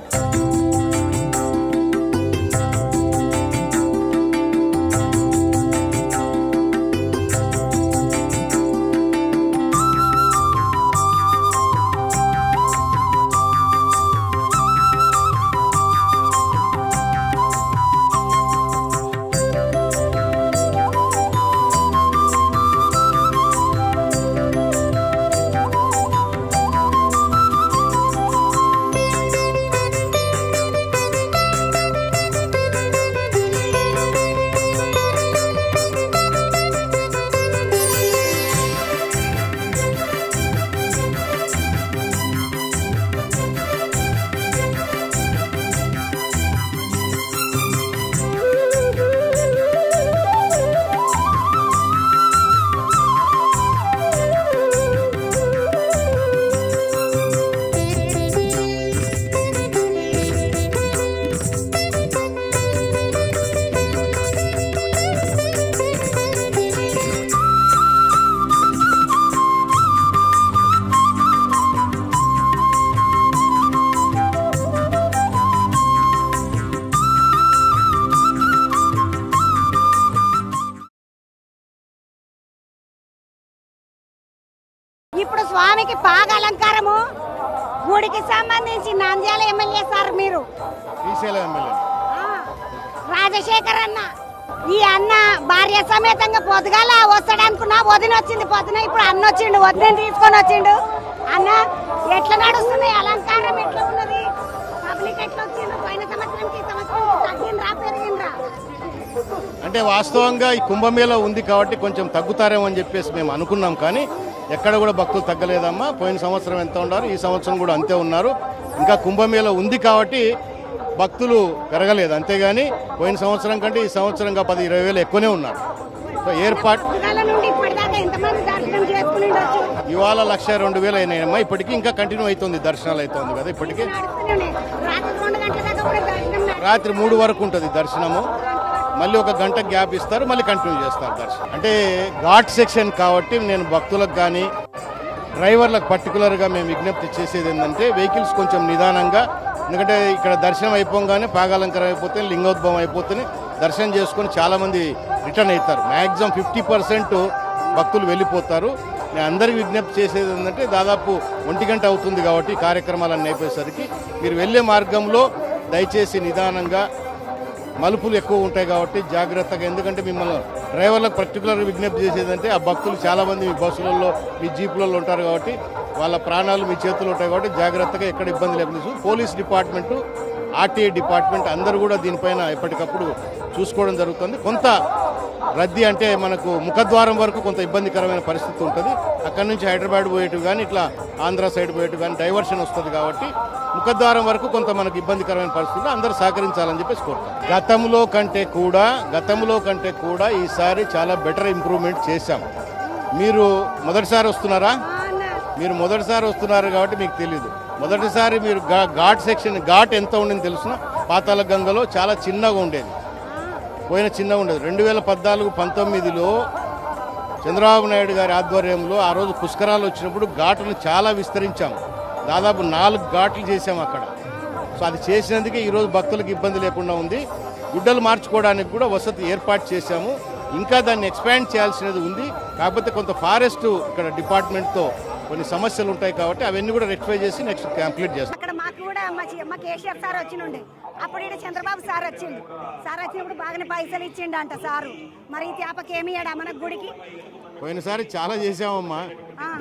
ఇప్పుడు స్వామికి పాగ అలంకారము గుడికి సంబంధించి నంద్యాల ఎమ్మెల్యే సార్ మీరు రాజశేఖర్ అన్న, ఈ అన్న భార్య సమేతంగా పొద్దుగాల వస్తాడు అనుకున్నా, వదిన వచ్చింది పొద్దున, ఇప్పుడు అన్న వచ్చిండు, వదిన తీసుకొని వచ్చిండు. అన్న ఎట్లా నడుస్తుంది అలంకారం, ఎట్లా ఉన్నది, పబ్లిక్ ఎట్లా వచ్చిండు, పోయిన సంవత్సరంకి తగ్గిండ్రా పెరిగిండ్రా? అంటే వాస్తవంగా ఈ కుంభమేళ ఉంది కాబట్టి కొంచెం తగ్గుతారేమో అని చెప్పేసి మేము అనుకున్నాం, కానీ ఎక్కడ కూడా భక్తులు తగ్గలేదమ్మా. పోయిన సంవత్సరం ఎంత ఉన్నారు, ఈ సంవత్సరం కూడా అంతే ఉన్నారు. ఇంకా కుంభమేళ ఉంది కాబట్టి భక్తులు పెరగలేదు, అంతేగాని పోయిన సంవత్సరం కంటే ఈ సంవత్సరం 10-20 వేలు ఎక్కువనే ఉన్నారు. సో ఏర్పాటు ఇవాళ 1,02,000 అయినాయమ్మా. ఇప్పటికీ ఇంకా కంటిన్యూ అవుతుంది, దర్శనాలు అవుతుంది కదా. ఇప్పటికీ రాత్రి 3 వరకు ఉంటుంది దర్శనము. మళ్ళీ 1 గంట గ్యాప్ ఇస్తారు, మళ్ళీ కంటిన్యూ చేస్తారు దర్శనం. అంటే ఘాట్ సెక్షన్ కాబట్టి నేను భక్తులకు కానీ డ్రైవర్లకు పర్టికులర్గా మేము విజ్ఞప్తి చేసేది ఏంటంటే వెహికల్స్ కొంచెం నిదానంగా, ఎందుకంటే ఇక్కడ దర్శనం అయిపోగానే పాగాలంకరం అయిపోతే లింగోద్భవం అయిపోతే దర్శనం చేసుకొని చాలామంది రిటర్న్ అవుతారు. మ్యాక్సిమం 50% భక్తులు వెళ్ళిపోతారు. నేను అందరికీ విజ్ఞప్తి చేసేది ఏంటంటే దాదాపు 1 గంట అవుతుంది కాబట్టి కార్యక్రమాలన్నీ అయిపోయేసరికి మీరు వెళ్ళే మార్గంలో దయచేసి నిదానంగా, మలుపులు ఎక్కువ ఉంటాయి కాబట్టి జాగ్రత్తగా, ఎందుకంటే మిమ్మల్ని డ్రైవర్లకు పర్టికులర్ విజ్ఞప్తి చేసేదంటే ఆ భక్తులు చాలామంది మీ బస్సులలో మీ జీపులలో ఉంటారు కాబట్టి వాళ్ళ ప్రాణాలు మీ చేతుల్లో ఉంటాయి కాబట్టి జాగ్రత్తగా ఎక్కడ ఇబ్బంది లేకుండా. పోలీస్ డిపార్ట్మెంటు, ఆర్టీఐ డిపార్ట్మెంట్ అందరూ కూడా దీనిపైన ఎప్పటికప్పుడు చూసుకోవడం జరుగుతుంది. కొంత రద్దీ అంటే మనకు ముఖద్వారం వరకు కొంత ఇబ్బందికరమైన పరిస్థితి ఉంటుంది. అక్కడి నుంచి హైదరాబాద్ పోయేటివి కానీ ఇట్లా ఆంధ్ర సైడ్ పోయేటివి కానీ డైవర్షన్ వస్తుంది కాబట్టి ముఖద్వారం వరకు కొంత మనకు ఇబ్బందికరమైన పరిస్థితుల్లో అందరూ సహకరించాలని చెప్పేసి కోరుతాం. గతంలో కంటే కూడా ఈసారి చాలా బెటర్ ఇంప్రూవ్మెంట్ చేశాం. మీరు మొదటిసారి వస్తున్నారా? మీరు మొదటిసారి వస్తున్నారు కాబట్టి మీకు తెలియదు. మొదటిసారి మీరు ఘాట్ సెక్షన్, ఘాట్ ఎంత ఉండేది తెలుసునా? పాతాళ గంగలో చాలా చిన్నగా ఉండేది, చిన్నగా ఉండేది. 2014-19లో చంద్రబాబు నాయుడు గారి ఆధ్వర్యంలో ఆ రోజు పుష్కరాలు వచ్చినప్పుడు ఘాటును చాలా విస్తరించాము. దాదాపు 4 ఘాట్లు చేసాము అక్కడ. సో అది చేసినందుకే ఈరోజు భక్తులకు ఇబ్బంది లేకుండా ఉంది. గుడ్డలు మార్చుకోవడానికి కూడా వసతి ఏర్పాటు చేశాము. ఇంకా దాన్ని ఎక్స్పాండ్ చేయాల్సినది ఉంది. కాకపోతే కొంత ఫారెస్ట్ ఇక్కడ డిపార్ట్మెంట్తో కొన్ని సమస్యలు ఉంటాయి కాబట్టి అవన్నీ కూడా రెక్టిఫై చేసి నెక్స్ట్ కంప్లీట్ చేస్తాం. అక్కడ మాకు కూడా మా కేసీఆర్ సార్ వచ్చినుండే, అప్పుడు ఇక్కడ చంద్రబాబు సార్ వచ్చిండు. సార్ వచ్చినప్పుడు బాగానే పైసలు ఇచ్చిండు అంట సారు. మరి ఈ తేపకి ఏమి ఇయ్యాడా మన గుడికి? పోయినసారి చాలా చేసామమ్మా.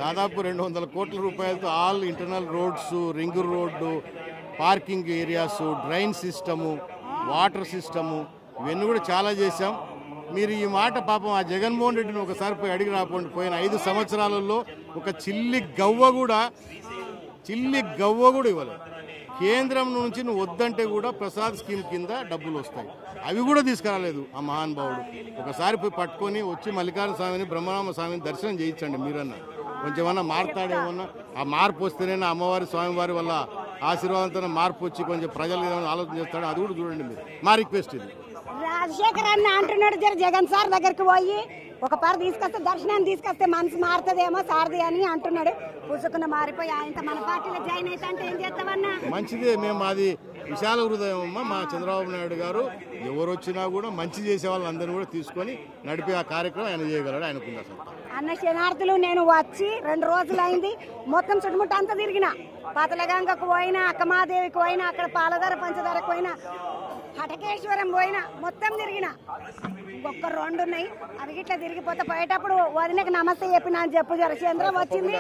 దాదాపు 200 కోట్ల రూపాయలతో all internal roads, ring road, parking areas, drain system, water system, ఇవన్నీ కూడా చాలా చేశాం. మీరు ఈ మాట పాపం ఆ జగన్మోహన్ రెడ్డిని ఒకసారి పోయి అడిగి రాపోండి. పోయిన 5 సంవత్సరాలలో ఒక చిల్లి గవ్వ కూడా ఇవ్వలేదు. కేంద్రం నుంచి నువ్వు వద్దంటే కూడా ప్రసాద్ స్కీమ్ కింద డబ్బులు వస్తాయి, అవి కూడా తీసుకురాలేదు ఆ మహానుభావుడు. ఒకసారి పోయి పట్టుకొని వచ్చి మల్లికార్జున స్వామిని, బ్రహ్మరామ స్వామిని దర్శనం చేయించండి మీరన్నా. కొంచెం ఏమన్నా మారుతాడేమన్నా, ఆ మార్పు వస్తేనే అమ్మవారి స్వామివారి వల్ల ఆశీర్వాదంతో మార్పు వచ్చి కొంచెం ప్రజలు ఏమైనా ఆలోచన చేస్తాడో అది కూడా చూడండి మీరు. మా రిక్వెస్ట్ ఇది. రాజశేఖర్ అన్న అంటున్నాడు జగన్ సార్ దగ్గరికి పోయి ఒక పారు తీసుకొస్తే దర్శనాన్ని తీసుకొస్తే మనసు మారుతుందేమో సారది అని అంటున్నాడు. పుసుకున్న మారిపోయి ఆయన మన పార్టీలో జాయిన్ అయితే అంటే ఏం చేస్తామన్నా? మంచిదే, మేము అది విశాల హృదయం అమ్మ. మా చంద్రబాబు నాయుడు గారు ఎవరు వచ్చినా కూడా మంచి చేసే వాళ్ళందరినీ కూడా తీసుకొని నడిపే ఆ కార్యక్రమం ఆయన చేయగలడు, ఆయనకుందా సార్. అన్న శనార్థులు నేను వచ్చి 2 రోజులైంది. మొత్తం చుట్టుముట్ట అంతా తిరిగిన. పాతలగంగకు పోయినా, అక్కమాదేవికి పోయినా, అక్కడ పాలధార పంచదారకు పోయినా, హటకేశ్వరం పోయినా, మొత్తం తిరిగిన. ఒక్క 2 ఉన్నాయి, అవి ఇట్లా తిరిగిపోతే పోయేటప్పుడు వదినకి నమస్తే చెప్పిన అని చెప్పు. చంద్రం వచ్చింది,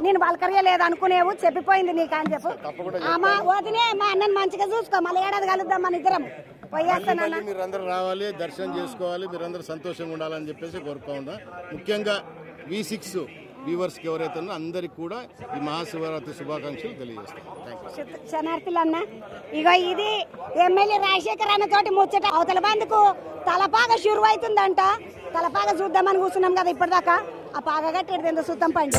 నేను బలకరియలేదు అనుకునేవు, చెప్పిపోయింది నీకు అని చెప్పు. మా వదినే మా అన్నని మంచిగా చూసుకో, మళ్ళీ ఏడాది కలుద్దాం మన ఇద్దరం. పోయేస్తానన్న. మీరందరూ రావాలి, దర్శనం చేసుకోవాలి, మీరందరూ సంతోషంగా ఉండాలని చెప్పేసి కోరుకోండా. ముఖ్యంగా V6 వ్యూవర్స్కి ఎవరైతే ఉన్నా అందరికి కూడా ఈ మహాశివరాత్రి శుభాకాంక్షలు తెలియజేస్తాను. శనార్థులు అన్న, ఇగో ఇది ఎమ్మెల్యే రాజశేఖర్ అన్న తోటి ముచ్చట. అవతల బందుకు తలపాగ షురు అవుతుందంట. తలపాగ చూద్దామని కూర్చున్నాం కదా ఇప్పటిదాకా. ఆ పాగ కట్టేది ఎంత సుత్తం పండి.